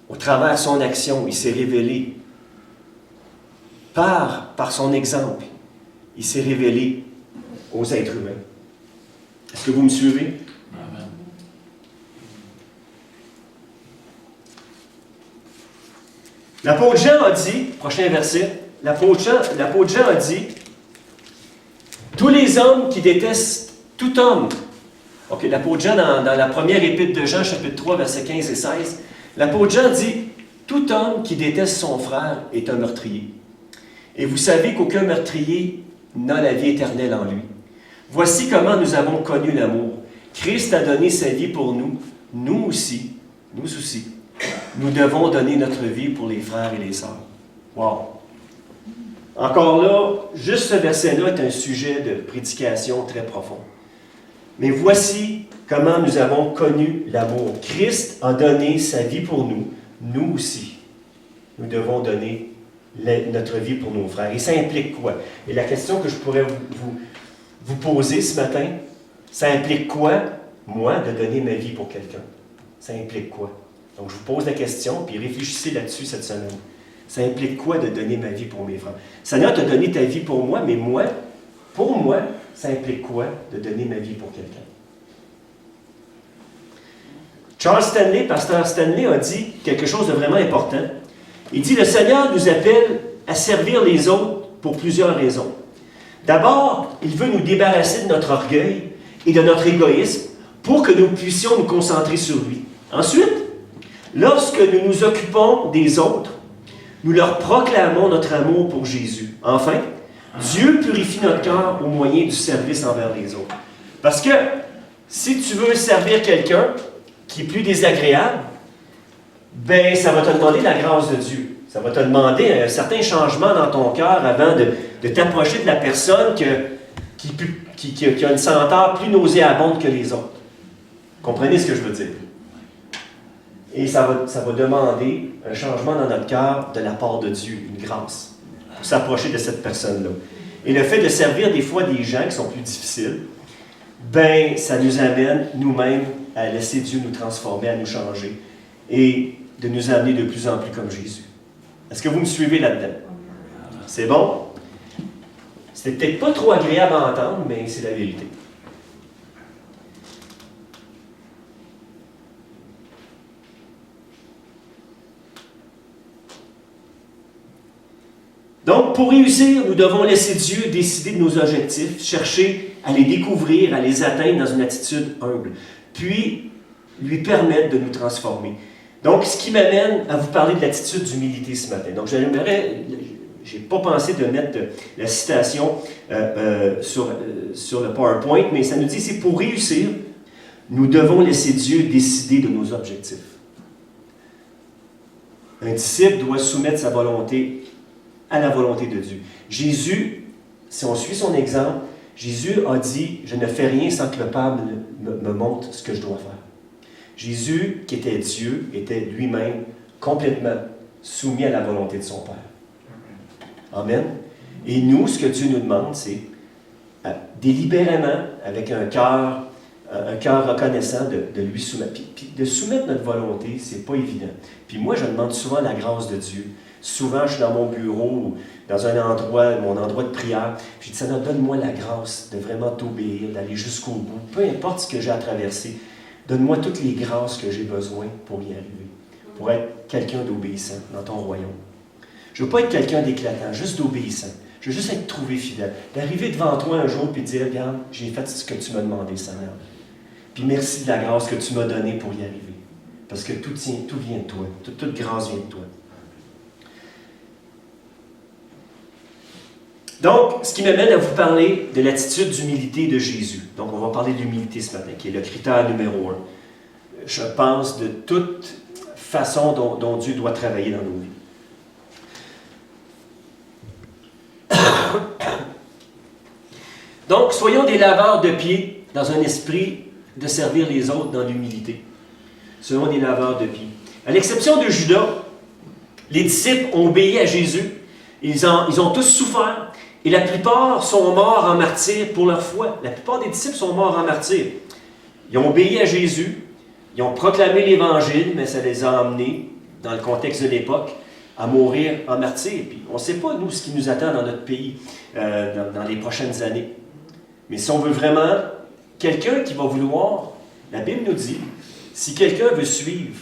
au travers de son action, il s'est révélé. Par son exemple, il s'est révélé aux êtres humains. Est-ce que vous me suivez? Amen. L'apôtre Jean a dit, prochain verset, l'apôtre Jean a dit, tous les hommes qui détestent tout homme. OK, l'apôtre Jean, dans la première épître de Jean, chapitre 3, versets 15 et 16, l'apôtre Jean dit, tout homme qui déteste son frère est un meurtrier. Et vous savez qu'aucun meurtrier n'a la vie éternelle en lui. Voici comment nous avons connu l'amour. Christ a donné sa vie pour nous. Nous aussi, nous devons donner notre vie pour les frères et les sœurs. Wow! Encore là, juste ce verset-là est un sujet de prédication très profond. Mais voici comment nous avons connu l'amour. Christ a donné sa vie pour nous. Nous aussi, nous devons donner notre vie pour nos frères. Et ça implique quoi? Et la question que je pourrais vous poser ce matin, ça implique quoi, moi, de donner ma vie pour quelqu'un? Ça implique quoi? Donc, je vous pose la question, puis réfléchissez là-dessus cette semaine. Ça implique quoi de donner ma vie pour mes frères? Seigneur, tu as donné ta vie pour moi, mais moi, pour moi, ça implique quoi de donner ma vie pour quelqu'un? Charles Stanley, pasteur Stanley, a dit quelque chose de vraiment important. Il dit, le Seigneur nous appelle à servir les autres pour plusieurs raisons. D'abord, il veut nous débarrasser de notre orgueil et de notre égoïsme pour que nous puissions nous concentrer sur lui. Ensuite, lorsque nous nous occupons des autres, nous leur proclamons notre amour pour Jésus. Enfin, Dieu purifie notre cœur au moyen du service envers les autres. Parce que si tu veux servir quelqu'un qui est plus désagréable, ben ça va te demander la grâce de Dieu. Ça va te demander un certain changement dans ton cœur avant de t'approcher de la personne qui a une senteur plus nauséabonde que les autres. Comprenez ce que je veux dire? Et ça va demander un changement dans notre cœur de la part de Dieu, une grâce, pour s'approcher de cette personne-là. Et le fait de servir des fois des gens qui sont plus difficiles, ben ça nous amène nous-mêmes à laisser Dieu nous transformer, à nous changer et de nous amener de plus en plus comme Jésus. Est-ce que vous me suivez là-dedans? C'est bon? C'était peut-être pas trop agréable à entendre, mais c'est la vérité. Donc, pour réussir, nous devons laisser Dieu décider de nos objectifs, chercher à les découvrir, à les atteindre dans une attitude humble, puis lui permettre de nous transformer. Donc, ce qui m'amène à vous parler de l'attitude d'humilité ce matin. Donc, je n'ai pas pensé de mettre la citation sur le PowerPoint, mais ça nous dit, c'est pour réussir, nous devons laisser Dieu décider de nos objectifs. Un disciple doit soumettre sa volonté à la volonté de Dieu. Jésus, si on suit son exemple, Jésus a dit, je ne fais rien sans que le Père me montre ce que je dois faire. Jésus, qui était Dieu, était lui-même complètement soumis à la volonté de son Père. Amen. Et nous, ce que Dieu nous demande, c'est délibérément, avec un cœur reconnaissant, de lui soumettre. Puis de soumettre notre volonté, c'est pas évident. Puis moi, je demande souvent la grâce de Dieu. Souvent, je suis dans mon bureau ou dans un endroit, mon endroit de prière. Puis je dis, Seigneur, donne-moi la grâce de vraiment t'obéir, d'aller jusqu'au bout. Peu importe ce que j'ai à traverser, donne-moi toutes les grâces que j'ai besoin pour y arriver. Pour être quelqu'un d'obéissant dans ton royaume. Je ne veux pas être quelqu'un d'éclatant, juste d'obéissant. Je veux juste être trouvé fidèle. D'arriver devant toi un jour et de dire, regarde, j'ai fait ce que tu m'as demandé, Seigneur. Puis merci de la grâce que tu m'as donnée pour y arriver. Parce que tout vient de toi. Toute grâce vient de toi. Donc, ce qui m'amène à vous parler de l'attitude d'humilité de Jésus. Donc, on va parler de l'humilité ce matin, qui est le critère numéro 1. Je pense de toute façon dont Dieu doit travailler dans nos vies. Donc, soyons des laveurs de pieds dans un esprit de servir les autres dans l'humilité. Soyons des laveurs de pieds. À l'exception de Judas, les disciples ont obéi à Jésus. Ils ont tous souffert. Et la plupart sont morts en martyrs pour leur foi. La plupart des disciples sont morts en martyrs. Ils ont obéi à Jésus. Ils ont proclamé l'Évangile, mais ça les a emmenés, dans le contexte de l'époque, à mourir en martyrs. Puis on ne sait pas, nous, ce qui nous attend dans notre pays dans les prochaines années. Mais si on veut vraiment quelqu'un qui va vouloir, la Bible nous dit, si quelqu'un veut suivre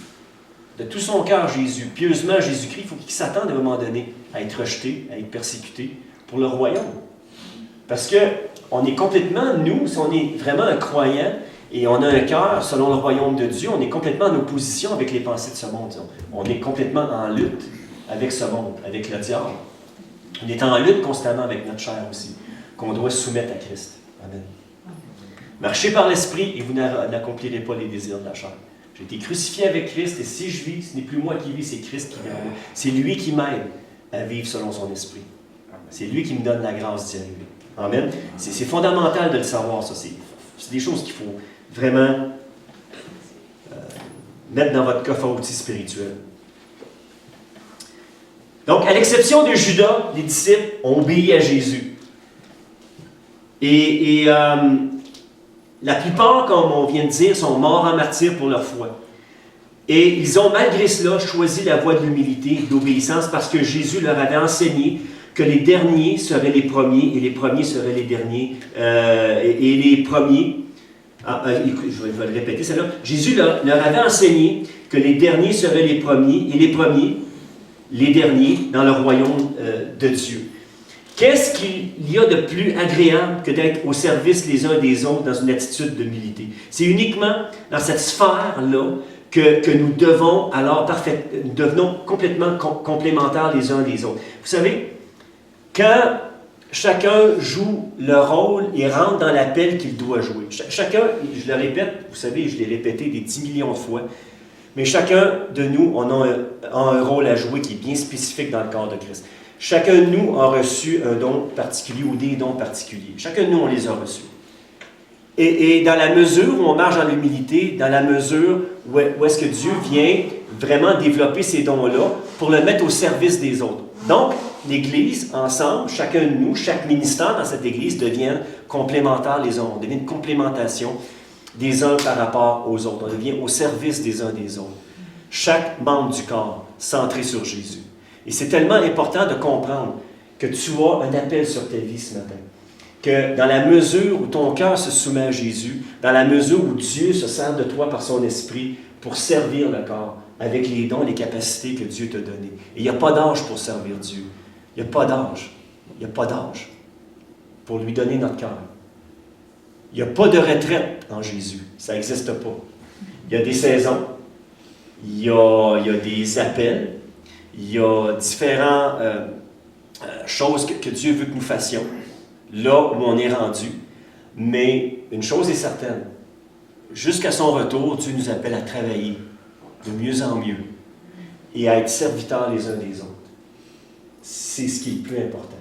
de tout son cœur Jésus, pieusement Jésus-Christ, il faut qu'il s'attende à un moment donné à être rejeté, à être persécuté pour le royaume. Parce qu'on est complètement, nous, si on est vraiment un croyant et on a un cœur selon le royaume de Dieu, on est complètement en opposition avec les pensées de ce monde. On est complètement en lutte avec ce monde, avec le diable. On est en lutte constamment avec notre chair aussi, qu'on doit soumettre à Christ. Amen. Marchez par l'Esprit et vous n'accomplirez pas les désirs de la chair. J'ai été crucifié avec Christ et si je vis, ce n'est plus moi qui vis, c'est Christ qui vit en moi. C'est lui qui m'aide à vivre selon son esprit. C'est lui qui me donne la grâce d'y arriver. Amen. C'est fondamental de le savoir, ça. C'est des choses qu'il faut vraiment mettre dans votre coffre à outils spirituel. Donc, à l'exception de Judas, les disciples ont obéi à Jésus. Et la plupart, comme on vient de dire, sont morts en martyr pour leur foi. Et ils ont, malgré cela, choisi la voie de l'humilité et de l'obéissance parce que Jésus leur avait enseigné que les derniers seraient les premiers et les premiers seraient les derniers. Et les premiers Écoute, je vais le répéter, celle-là. Jésus leur avait enseigné que les derniers seraient les premiers, et les premiers, les derniers, dans le royaume de Dieu. Qu'est-ce qu'il y a de plus agréable que d'être au service les uns des autres dans une attitude d'humilité? C'est uniquement dans cette sphère-là que nous devons alors nous devenons complètement complémentaires les uns des autres. Vous savez, quand chacun joue le rôle et rentre dans l'appel qu'il doit jouer. Chacun, je le répète, vous savez, je l'ai répété des 10 millions de fois, mais chacun de nous a un rôle à jouer qui est bien spécifique dans le corps de Christ. Chacun de nous a reçu un don particulier ou des dons particuliers. Chacun de nous, on les a reçus. Et dans la mesure où on marche dans l'humilité, dans la mesure où est-ce que Dieu vient vraiment développer ces dons-là pour le mettre au service des autres. Donc, l'Église, ensemble, chacun de nous, chaque ministère dans cette Église deviennent complémentaires les uns. On devient une complémentation des uns par rapport aux autres. On devient au service des uns des autres. Chaque membre du corps centré sur Jésus. Et c'est tellement important de comprendre que tu as un appel sur ta vie ce matin. Que dans la mesure où ton cœur se soumet à Jésus, dans la mesure où Dieu se sert de toi par son esprit pour servir le corps, avec les dons, les capacités que Dieu t'a données. Et il n'y a pas d'âge pour servir Dieu. Il n'y a pas d'âge. Il n'y a pas d'âge pour lui donner notre cœur. Il n'y a pas de retraite en Jésus. Ça n'existe pas. Il y a des saisons. Il y a des appels. Il y a différentes choses que Dieu veut que nous fassions, là où on est rendu. Mais une chose est certaine, jusqu'à son retour, Dieu nous appelle à travailler de mieux en mieux et à être serviteurs les uns des autres. C'est ce qui est le plus important.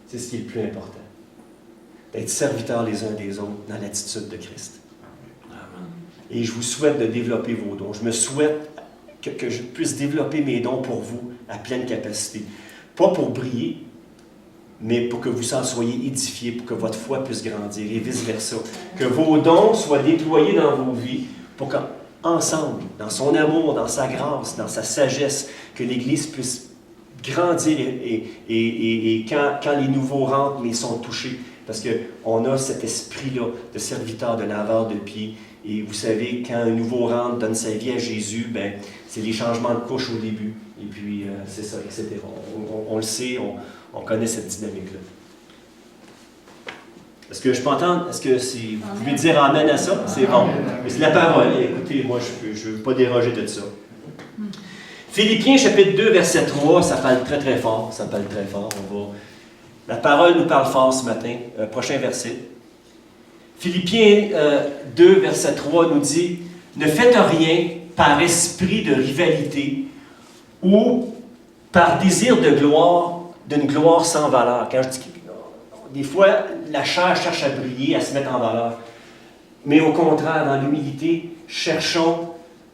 C'est ce qui est le plus important. D'être serviteurs les uns des autres dans l'attitude de Christ. Et je vous souhaite de développer vos dons. Je me souhaite que je puisse développer mes dons pour vous à pleine capacité. Pas pour briller, mais pour que vous en soyez édifiés, pour que votre foi puisse grandir et vice-versa. Que vos dons soient déployés dans vos vies pour qu'ensemble, dans son amour, dans sa grâce, dans sa sagesse, que l'Église puisse grandir et quand les nouveaux rentrent, mais ils sont touchés. Parce qu'on a cet esprit-là de serviteur, de laveur de pieds. Et vous savez, quand un nouveau rentre donne sa vie à Jésus, ben, c'est les changements de couche au début. Et puis, c'est ça, etc. On le sait, on connaît cette dynamique-là. Est-ce que je peux entendre? Est-ce que vous pouvez dire amen à ça? C'est bon. Mais c'est la parole. Écoutez, moi, je ne veux pas déroger de ça. Philippiens, chapitre 2, verset 3, ça parle très, très fort. Ça parle très fort. La parole nous parle fort ce matin. Prochain verset. Philippiens 2, verset 3 nous dit « Ne faites rien par esprit de rivalité ou par désir de gloire, d'une gloire sans valeur. » Quand je dis des fois, la chair cherche à briller, à se mettre en valeur. Mais au contraire, dans l'humilité, cherchons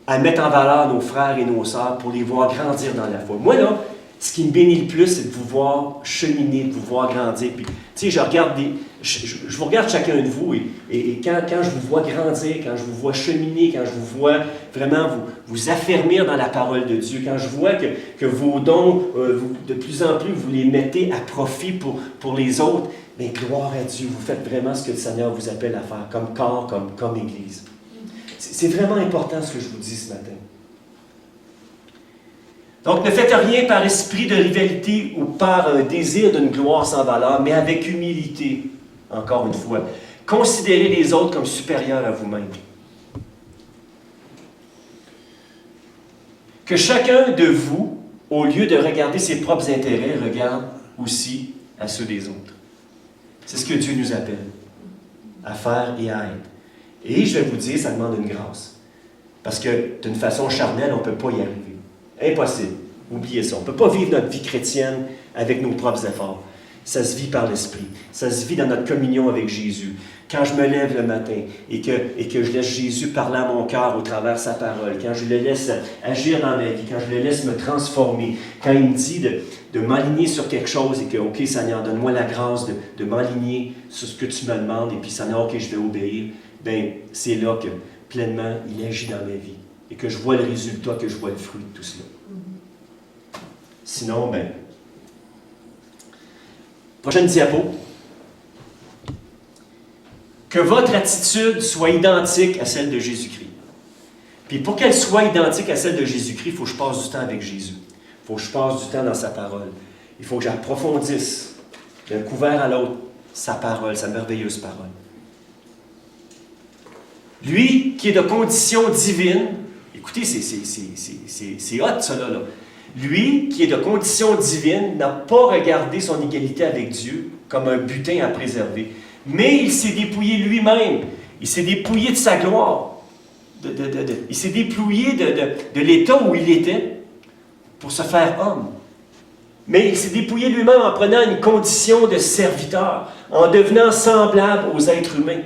à mettre en valeur nos frères et nos sœurs pour les voir grandir dans la foi. Moi, là, ce qui me bénit le plus, c'est de vous voir cheminer, de vous voir grandir. Puis, tu sais, je vous regarde chacun de vous et quand je vous vois grandir, quand je vous vois cheminer, quand je vous vois vraiment vous affermir dans la parole de Dieu, quand je vois que vos dons, de plus en plus, vous les mettez à profit pour les autres, bien, gloire à Dieu, vous faites vraiment ce que le Seigneur vous appelle à faire, comme corps, comme Église. C'est vraiment important ce que je vous dis ce matin. Donc, ne faites rien par esprit de rivalité ou par un désir d'une gloire sans valeur, mais avec humilité, encore une fois. Considérez les autres comme supérieurs à vous-même. Que chacun de vous, au lieu de regarder ses propres intérêts, regarde aussi à ceux des autres. C'est ce que Dieu nous appelle à faire et à être. Et je vais vous dire, ça demande une grâce. Parce que d'une façon charnelle, on ne peut pas y arriver. Impossible. Oubliez ça. On ne peut pas vivre notre vie chrétienne avec nos propres efforts. Ça se vit par l'Esprit. Ça se vit dans notre communion avec Jésus. Quand je me lève le matin et que je laisse Jésus parler à mon cœur au travers de sa parole, quand je le laisse agir dans ma vie, quand je le laisse me transformer, quand il me dit de m'aligner sur quelque chose et que, OK, Seigneur, donne-moi la grâce de m'aligner sur ce que tu me demandes et puis, Seigneur, OK, je vais obéir, bien, c'est là que pleinement il agit dans ma vie et que je vois le résultat, que je vois le fruit de tout cela. Sinon, bien, prochaine diapo. que votre attitude soit identique à celle de Jésus-Christ. Puis pour qu'elle soit identique à celle de Jésus-Christ, il faut que je passe du temps avec Jésus. Il faut que je passe du temps dans sa parole. Il faut que j'approfondisse d'un couvert à l'autre sa parole, sa merveilleuse parole. Lui qui est de condition divine, écoutez, c'est hot ça là. Lui qui est de condition divine n'a pas regardé son égalité avec Dieu comme un butin à préserver, mais il s'est dépouillé lui-même. Il s'est dépouillé de sa gloire. Il s'est dépouillé de l'état où il était pour se faire homme. Mais il s'est dépouillé lui-même en prenant une condition de serviteur, en devenant semblable aux êtres humains.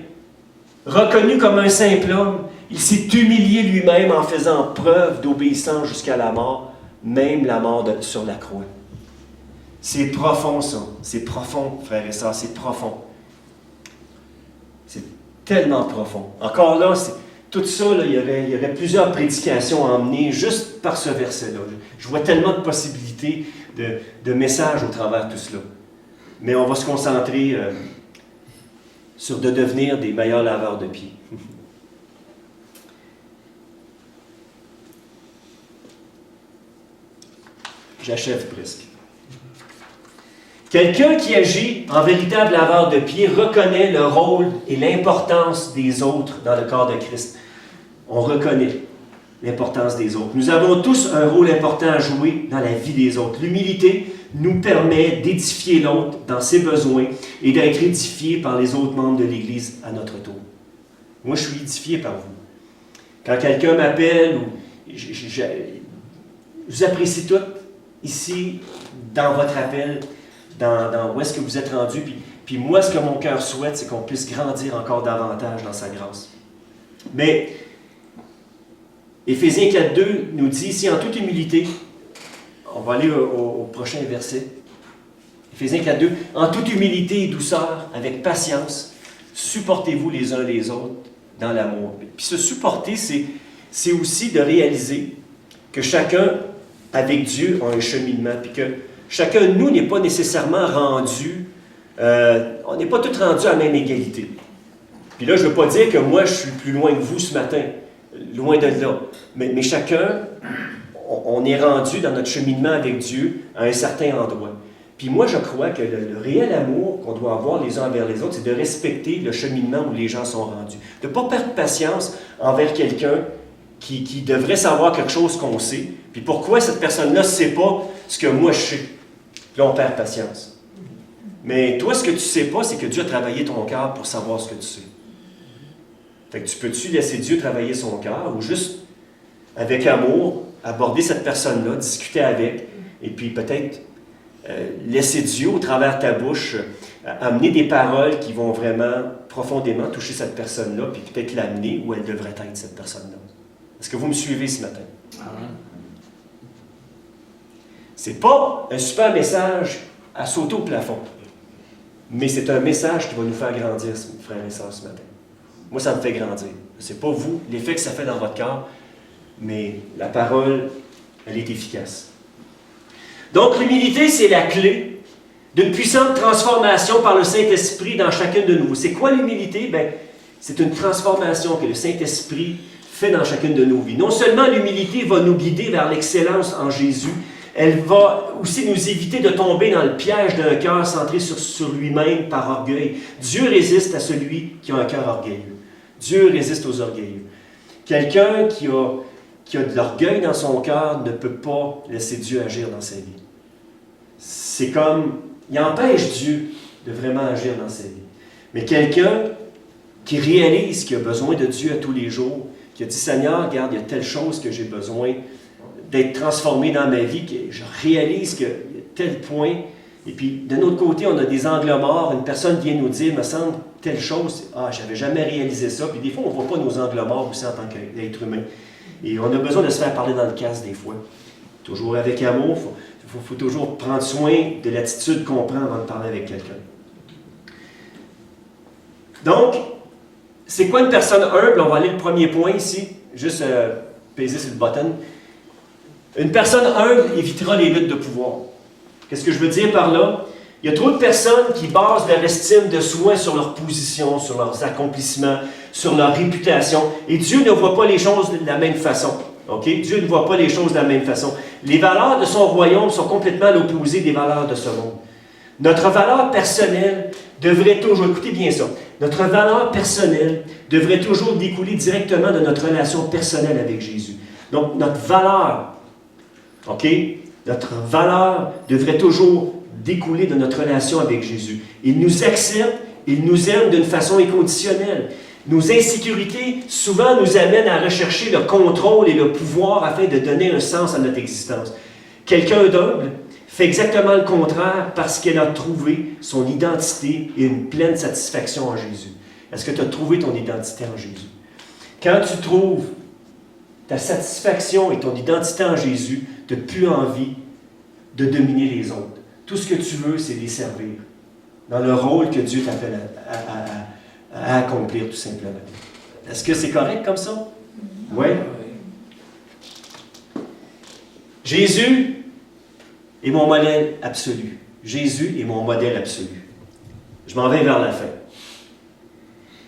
Reconnu comme un simple homme, il s'est humilié lui-même en faisant preuve d'obéissance jusqu'à la mort, même la mort sur la croix. C'est profond ça, c'est profond, frères et sœurs, c'est profond. C'est tellement profond. Encore là, tout ça, là, il y aurait plusieurs prédications à emmener juste par ce verset-là. Je vois tellement de possibilités de messages au travers de tout cela. Mais on va se concentrer sur de devenir des meilleurs laveurs de pieds. J'achève presque. Quelqu'un qui agit en véritable laveur de pieds reconnaît le rôle et l'importance des autres dans le corps de Christ. On reconnaît l'importance des autres. Nous avons tous un rôle important à jouer dans la vie des autres. L'humilité nous permet d'édifier l'autre dans ses besoins et d'être édifié par les autres membres de l'Église à notre tour. Moi, je suis édifié par vous. Quand quelqu'un m'appelle, je vous apprécie tous ici dans votre appel, dans où est-ce que vous êtes rendu. Puis moi, ce que mon cœur souhaite, c'est qu'on puisse grandir encore davantage dans sa grâce. Mais Éphésiens 4.2 nous dit ici, en toute humilité, on va aller au prochain verset. Éphésiens 4.2, en toute humilité et douceur, avec patience, supportez-vous les uns les autres dans l'amour. Puis se supporter, c'est aussi de réaliser que chacun, avec Dieu, a un cheminement, puis que chacun de nous n'est pas nécessairement rendu, on n'est pas tous rendus à la même égalité. Puis là, je ne veux pas dire que moi, je suis plus loin que vous ce matin, loin de là. Mais chacun, on est rendu dans notre cheminement avec Dieu à un certain endroit. Puis moi, je crois que le réel amour qu'on doit avoir les uns envers les autres, c'est de respecter le cheminement où les gens sont rendus. De ne pas perdre patience envers quelqu'un qui devrait savoir quelque chose qu'on sait. Puis pourquoi cette personne-là ne sait pas ce que moi je sais. Puis là, on perd patience. Mais toi, ce que tu ne sais pas, c'est que Dieu a travaillé ton cœur pour savoir ce que tu sais. Fait que tu peux-tu laisser Dieu travailler son cœur ou juste, avec amour, aborder cette personne-là, discuter avec, et puis peut-être laisser Dieu, au travers de ta bouche, amener des paroles qui vont vraiment profondément toucher cette personne-là, puis peut-être l'amener où elle devrait être, cette personne-là. Est-ce que vous me suivez ce matin? Amen. C'est pas un super message à sauter au plafond, mais c'est un message qui va nous faire grandir, frères et sœurs, ce matin. Moi, ça me fait grandir. C'est pas vous, l'effet que ça fait dans votre cœur, mais la parole, elle est efficace. Donc, l'humilité, c'est la clé d'une puissante transformation par le Saint-Esprit dans chacun de nous. C'est quoi l'humilité? Bien, c'est une transformation que le Saint-Esprit fait dans chacune de nos vies. Non seulement l'humilité va nous guider vers l'excellence en Jésus, elle va aussi nous éviter de tomber dans le piège d'un cœur centré sur lui-même par orgueil. Dieu résiste à celui qui a un cœur orgueilleux. Dieu résiste aux orgueilleux. Quelqu'un qui a de l'orgueil dans son cœur ne peut pas laisser Dieu agir dans sa vie. C'est comme, il empêche Dieu de vraiment agir dans sa vie. Mais quelqu'un qui réalise qu'il a besoin de Dieu à tous les jours, qui a dit, Seigneur, regarde, il y a telle chose que j'ai besoin d'être transformé dans ma vie, que je réalise qu'il y a tel point. Et puis, de notre côté, on a des angles morts. Une personne vient nous dire, me semble, telle chose, j'avais jamais réalisé ça. Puis des fois, on ne voit pas nos angles morts aussi en tant qu'être humain. Et on a besoin de se faire parler dans le casque des fois. Toujours avec amour, il faut toujours prendre soin de l'attitude qu'on prend avant de parler avec quelqu'un. Donc, c'est quoi une personne humble? On va aller le premier point ici. Juste peser sur le button. Une personne humble évitera les luttes de pouvoir. Qu'est-ce que je veux dire par là? Il Il y a trop de personnes qui basent leur estime de soi sur leur position, sur leurs accomplissements, sur leur réputation. Et Dieu ne voit pas les choses de la même façon. Okay? Dieu ne voit pas les choses de la même façon. Les valeurs de son royaume sont complètement à l'opposé des valeurs de ce monde. Notre valeur personnelle devrait toujours, écoutez bien ça, notre valeur personnelle devrait toujours découler directement de notre relation personnelle avec Jésus. Donc, notre valeur, OK? Notre valeur devrait toujours découler de notre relation avec Jésus. Il nous accepte, il nous aime d'une façon inconditionnelle. Nos insécurités, souvent, nous amènent à rechercher le contrôle et le pouvoir afin de donner un sens à notre existence. Quelqu'un d'humble fait exactement le contraire parce qu'elle a trouvé son identité et une pleine satisfaction en Jésus. Est-ce que tu as trouvé ton identité en Jésus? Quand tu trouves ta satisfaction et ton identité en Jésus, tu n'as plus envie de dominer les autres. Tout ce que tu veux, c'est les servir dans le rôle que Dieu t'appelle à accomplir, tout simplement. Est-ce que c'est correct comme ça? Oui. Jésus est mon modèle absolu. Jésus est mon modèle absolu. Je m'en vais vers la fin.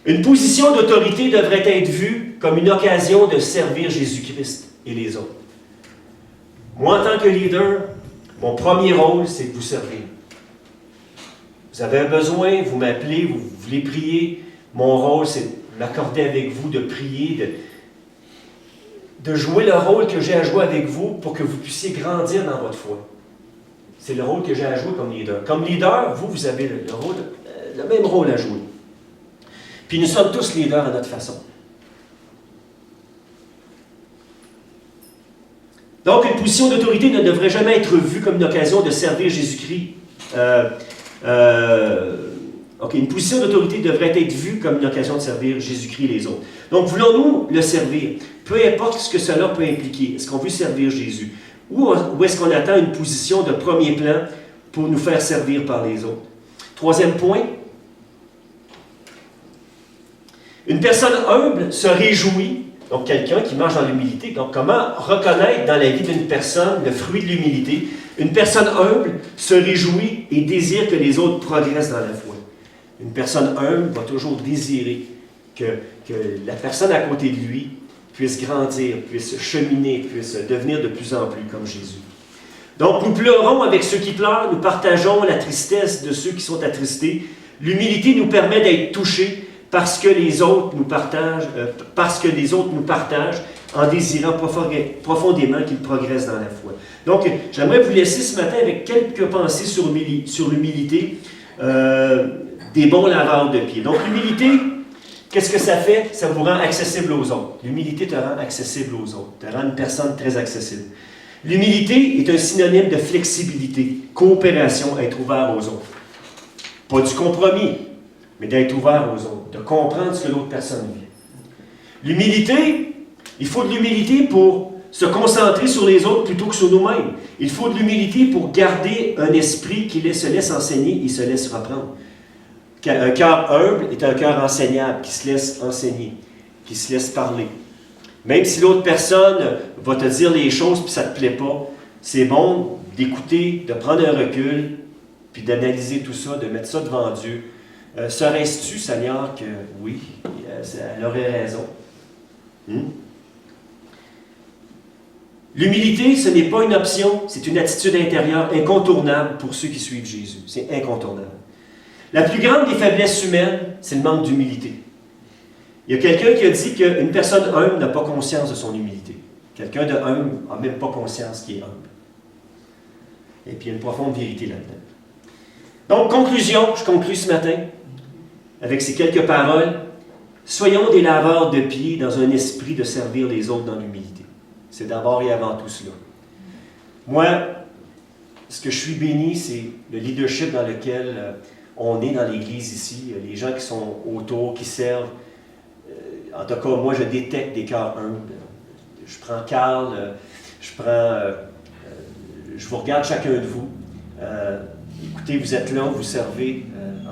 Une position d'autorité devrait être vue comme une occasion de servir Jésus-Christ et les autres. Moi, en tant que leader, mon premier rôle, c'est de vous servir. Vous avez un besoin, vous m'appelez, vous voulez prier. Mon rôle, c'est de m'accorder avec vous, de prier, de jouer le rôle que j'ai à jouer avec vous pour que vous puissiez grandir dans votre foi. C'est le rôle que j'ai à jouer comme leader. Comme leader, vous avez le même rôle à jouer. Puis nous sommes tous leaders à notre façon. Donc, une position d'autorité ne devrait jamais être vue comme une occasion de servir Jésus-Christ. Une position d'autorité devrait être vue comme une occasion de servir Jésus-Christ et les autres. Donc, voulons-nous le servir? Peu importe ce que cela peut impliquer. Est-ce qu'on veut servir Jésus? Ou est-ce qu'on attend une position de premier plan pour nous faire servir par les autres? Troisième point. Une personne humble se réjouit, donc quelqu'un qui marche dans l'humilité. Donc, comment reconnaître dans la vie d'une personne le fruit de l'humilité? Une personne humble se réjouit et désire que les autres progressent dans la foi. Une personne humble va toujours désirer que la personne à côté de lui puisse grandir, puisse cheminer, puisse devenir de plus en plus comme Jésus. Donc, nous pleurons avec ceux qui pleurent, nous partageons la tristesse de ceux qui sont attristés. L'humilité nous permet d'être touchés parce que les autres nous partagent, en désirant profondément qu'ils progressent dans la foi. Donc, j'aimerais vous laisser ce matin avec quelques pensées sur l'humilité, des bons laveurs de pieds. Donc, l'humilité, qu'est-ce que ça fait? Ça vous rend accessible aux autres. L'humilité te rend accessible aux autres, te rend une personne très accessible. L'humilité est un synonyme de flexibilité, coopération, être ouvert aux autres. Pas du compromis, mais d'être ouvert aux autres, de comprendre ce que l'autre personne vit. L'humilité, il faut de l'humilité pour se concentrer sur les autres plutôt que sur nous-mêmes. Il faut de l'humilité pour garder un esprit qui se laisse enseigner et se laisse reprendre. Un cœur humble est un cœur enseignable, qui se laisse enseigner, qui se laisse parler. Même si l'autre personne va te dire les choses et ça ne te plaît pas, c'est bon d'écouter, de prendre un recul, puis d'analyser tout ça, de mettre ça devant Dieu. Serais-tu, Seigneur, que oui, elle aurait raison? L'humilité, ce n'est pas une option, c'est une attitude intérieure incontournable pour ceux qui suivent Jésus. C'est incontournable. La plus grande des faiblesses humaines, c'est le manque d'humilité. Il y a quelqu'un qui a dit qu'une personne humble n'a pas conscience de son humilité. Quelqu'un de humble n'a même pas conscience qu'il est humble. Et puis il y a une profonde vérité là-dedans. Donc, conclusion, je conclus ce matin avec ces quelques paroles. Soyons des laveurs de pieds dans un esprit de servir les autres dans l'humilité. C'est d'abord et avant tout cela. Moi, ce que je suis béni, c'est le leadership dans lequel on est dans l'Église ici, les gens qui sont autour, qui servent. En tout cas, moi, je détecte des cœurs humbles. Je prends Carl, je vous regarde chacun de vous. Écoutez, vous êtes là, vous servez.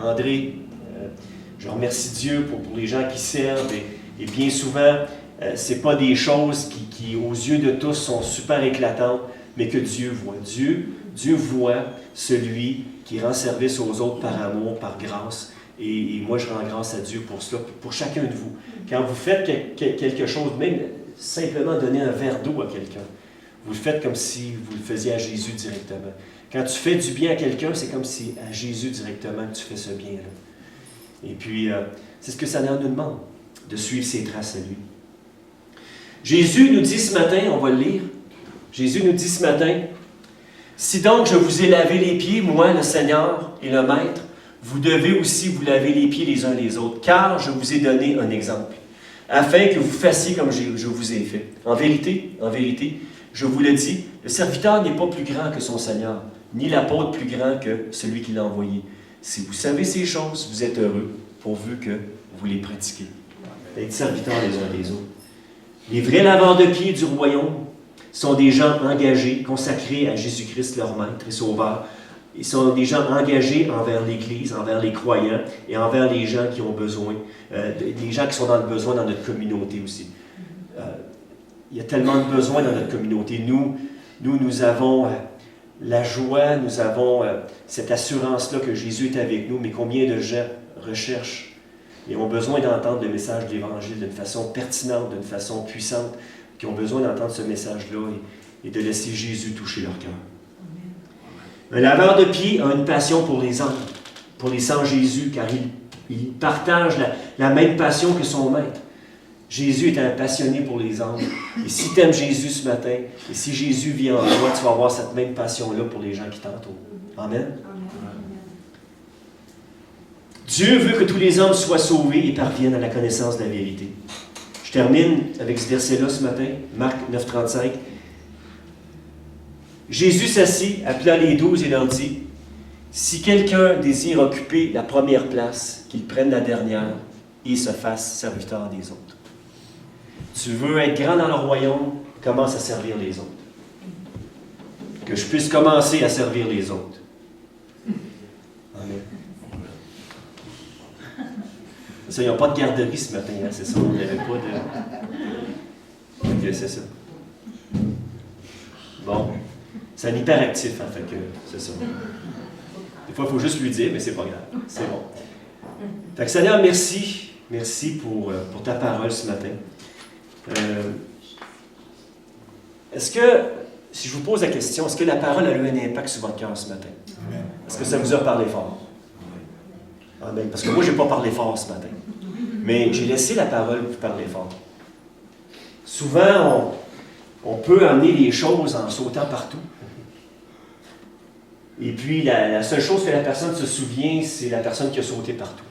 André, je remercie Dieu pour les gens qui servent. Et bien souvent, ce n'est pas des choses qui, aux yeux de tous, sont super éclatantes, mais que Dieu voit. Dieu voit celui qui rend service aux autres par amour, par grâce. Et moi, je rends grâce à Dieu pour cela, pour chacun de vous. Quand vous faites quelque chose, même simplement donner un verre d'eau à quelqu'un, vous le faites comme si vous le faisiez à Jésus directement. Quand tu fais du bien à quelqu'un, c'est comme si à Jésus directement que tu fais ce bien-là. Et puis, c'est ce que le Seigneur nous demande, de suivre ses traces à lui. Jésus nous dit ce matin, on va le lire, Jésus nous dit ce matin, « Si donc je vous ai lavé les pieds, moi, le Seigneur et le Maître, vous devez aussi vous laver les pieds les uns les autres, car je vous ai donné un exemple, afin que vous fassiez comme je vous ai fait. En vérité, je vous le dis, le serviteur n'est pas plus grand que son Seigneur, ni l'apôtre plus grand que celui qui l'a envoyé. Si vous savez ces choses, vous êtes heureux, pourvu que vous les pratiquez. » Être serviteurs les uns des autres. Les vrais laveurs de pieds du royaume sont des gens engagés, consacrés à Jésus-Christ, leur Maître et Sauveur. Ils sont des gens engagés envers l'Église, envers les croyants et envers les gens qui ont besoin, les gens qui sont dans le besoin dans notre communauté aussi. Il y a tellement de besoins dans notre communauté. Nous avons la joie, nous avons cette assurance-là que Jésus est avec nous, mais combien de gens recherchent et ont besoin d'entendre le message de l'Évangile d'une façon pertinente, d'une façon puissante, qui ont besoin d'entendre ce message-là et de laisser Jésus toucher leur cœur. Un laveur de pieds a une passion pour les âmes, pour les sans-Jésus, car il partage la même passion que son Maître. Jésus est un passionné pour les âmes. Et si tu aimes Jésus ce matin, et si Jésus vient en toi, tu vas avoir cette même passion-là pour les gens qui t'entourent. Amen. Dieu veut que tous les hommes soient sauvés et parviennent à la connaissance de la vérité. Je termine avec ce verset-là ce matin, Marc 9, 35. Jésus s'assit, appela les 12 et leur dit, « Si quelqu'un désire occuper la première place, qu'il prenne la dernière et se fasse serviteur des autres. » Tu veux être grand dans le royaume, commence à servir les autres. Que je puisse commencer à servir les autres. Amen. Ça, ils n'ont pas de garderie ce matin, hein, c'est ça, on n'avait pas de... Ok, c'est ça. Bon. C'est un hyperactif, hein, fait que c'est ça. Des fois, il faut juste lui dire, mais c'est pas grave. C'est bon. Fait que Seigneur, merci. Merci pour ta parole ce matin. Est-ce que, si je vous pose la question, est-ce que la parole a eu un impact sur votre cœur ce matin? Est-ce que ça vous a parlé fort? Amen. Parce que moi, je n'ai pas parlé fort ce matin. Mais j'ai laissé la parole vous parler fort. Souvent, on peut amener les choses en sautant partout. Et puis, la seule chose que la personne se souvient, c'est la personne qui a sauté partout.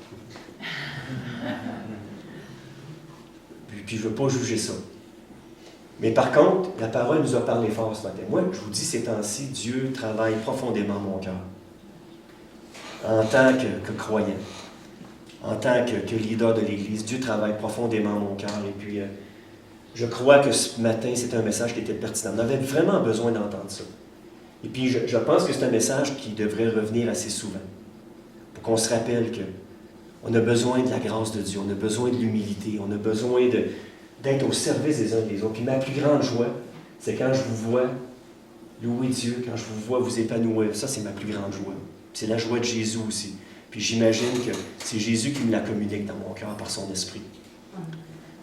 Puis je ne veux pas juger ça. Mais par contre, la parole nous a parlé fort ce matin. Moi, je vous dis, ces temps-ci, Dieu travaille profondément mon cœur. En tant que croyant, en tant que leader de l'Église, Dieu travaille profondément mon cœur. Et puis, je crois que ce matin, c'est un message qui était pertinent. On avait vraiment besoin d'entendre ça. Et puis, je pense que c'est un message qui devrait revenir assez souvent. Pour qu'on se rappelle qu'on a besoin de la grâce de Dieu, on a besoin de l'humilité, on a besoin d'être au service des uns des autres. Puis ma plus grande joie, c'est quand je vous vois louer Dieu, quand je vous vois vous épanouir. Ça, c'est ma plus grande joie. C'est la joie de Jésus aussi. Puis j'imagine que c'est Jésus qui me la communique dans mon cœur par son esprit.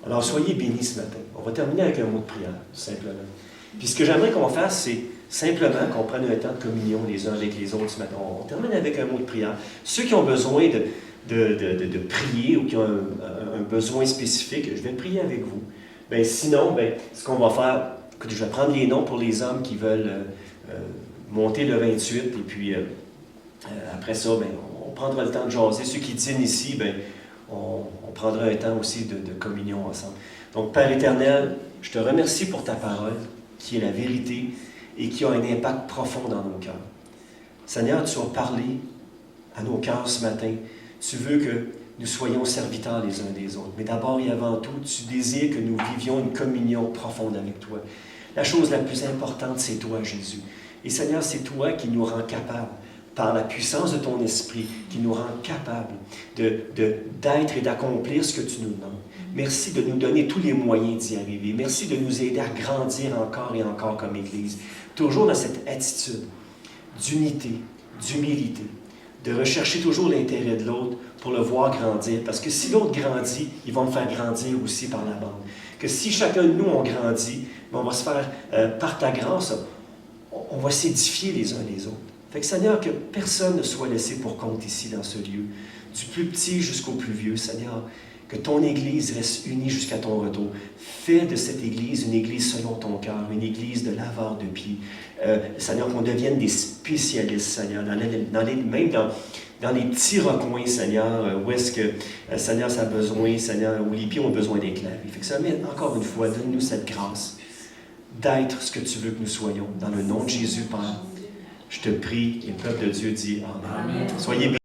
Alors, soyez bénis ce matin. On va terminer avec un mot de prière, tout simplement. Puis ce que j'aimerais qu'on fasse, c'est simplement qu'on prenne un temps de communion les uns avec les autres ce matin. On termine avec un mot de prière. Ceux qui ont besoin de prier ou qui ont un besoin spécifique, je vais prier avec vous. Bien, sinon, ce qu'on va faire, écoutez, je vais prendre les noms pour les hommes qui veulent monter le 28, et puis après ça, on prendra le temps de jaser. Ceux qui dînent ici, on prendra un temps aussi de communion ensemble. Donc, Père éternel, je te remercie pour ta parole, qui est la vérité et qui a un impact profond dans nos cœurs. Seigneur, tu as parlé à nos cœurs ce matin. Tu veux que nous soyons serviteurs les uns des autres. Mais d'abord et avant tout, tu désires que nous vivions une communion profonde avec toi. La chose la plus importante, c'est toi, Jésus. Et Seigneur, c'est toi qui nous rend capables, par la puissance de ton esprit, qui nous rend capables d'être et d'accomplir ce que tu nous demandes. Merci de nous donner tous les moyens d'y arriver. Merci de nous aider à grandir encore et encore comme Église. Toujours dans cette attitude d'unité, d'humilité, de rechercher toujours l'intérêt de l'autre pour le voir grandir. Parce que si l'autre grandit, ils vont me faire grandir aussi par la bande. Que si chacun de nous, on grandit, on va se faire, par ta grâce, on va s'édifier les uns les autres. Fait que Seigneur, que personne ne soit laissé pour compte ici dans ce lieu, du plus petit jusqu'au plus vieux, Seigneur. Que ton Église reste unie jusqu'à ton retour. Fais de cette Église une Église selon ton cœur, une Église de laveur de pieds. Seigneur, qu'on devienne des spécialistes, Seigneur, même dans les petits recoins, Seigneur, où est-ce que, Seigneur, ça a besoin, Seigneur, où les pieds ont besoin d'éclairer. Fait que Seigneur, encore une fois, donne-nous cette grâce d'être ce que tu veux que nous soyons. Dans le nom de Jésus, Père, je te prie, et le peuple de Dieu dit Amen. Soyez bénis.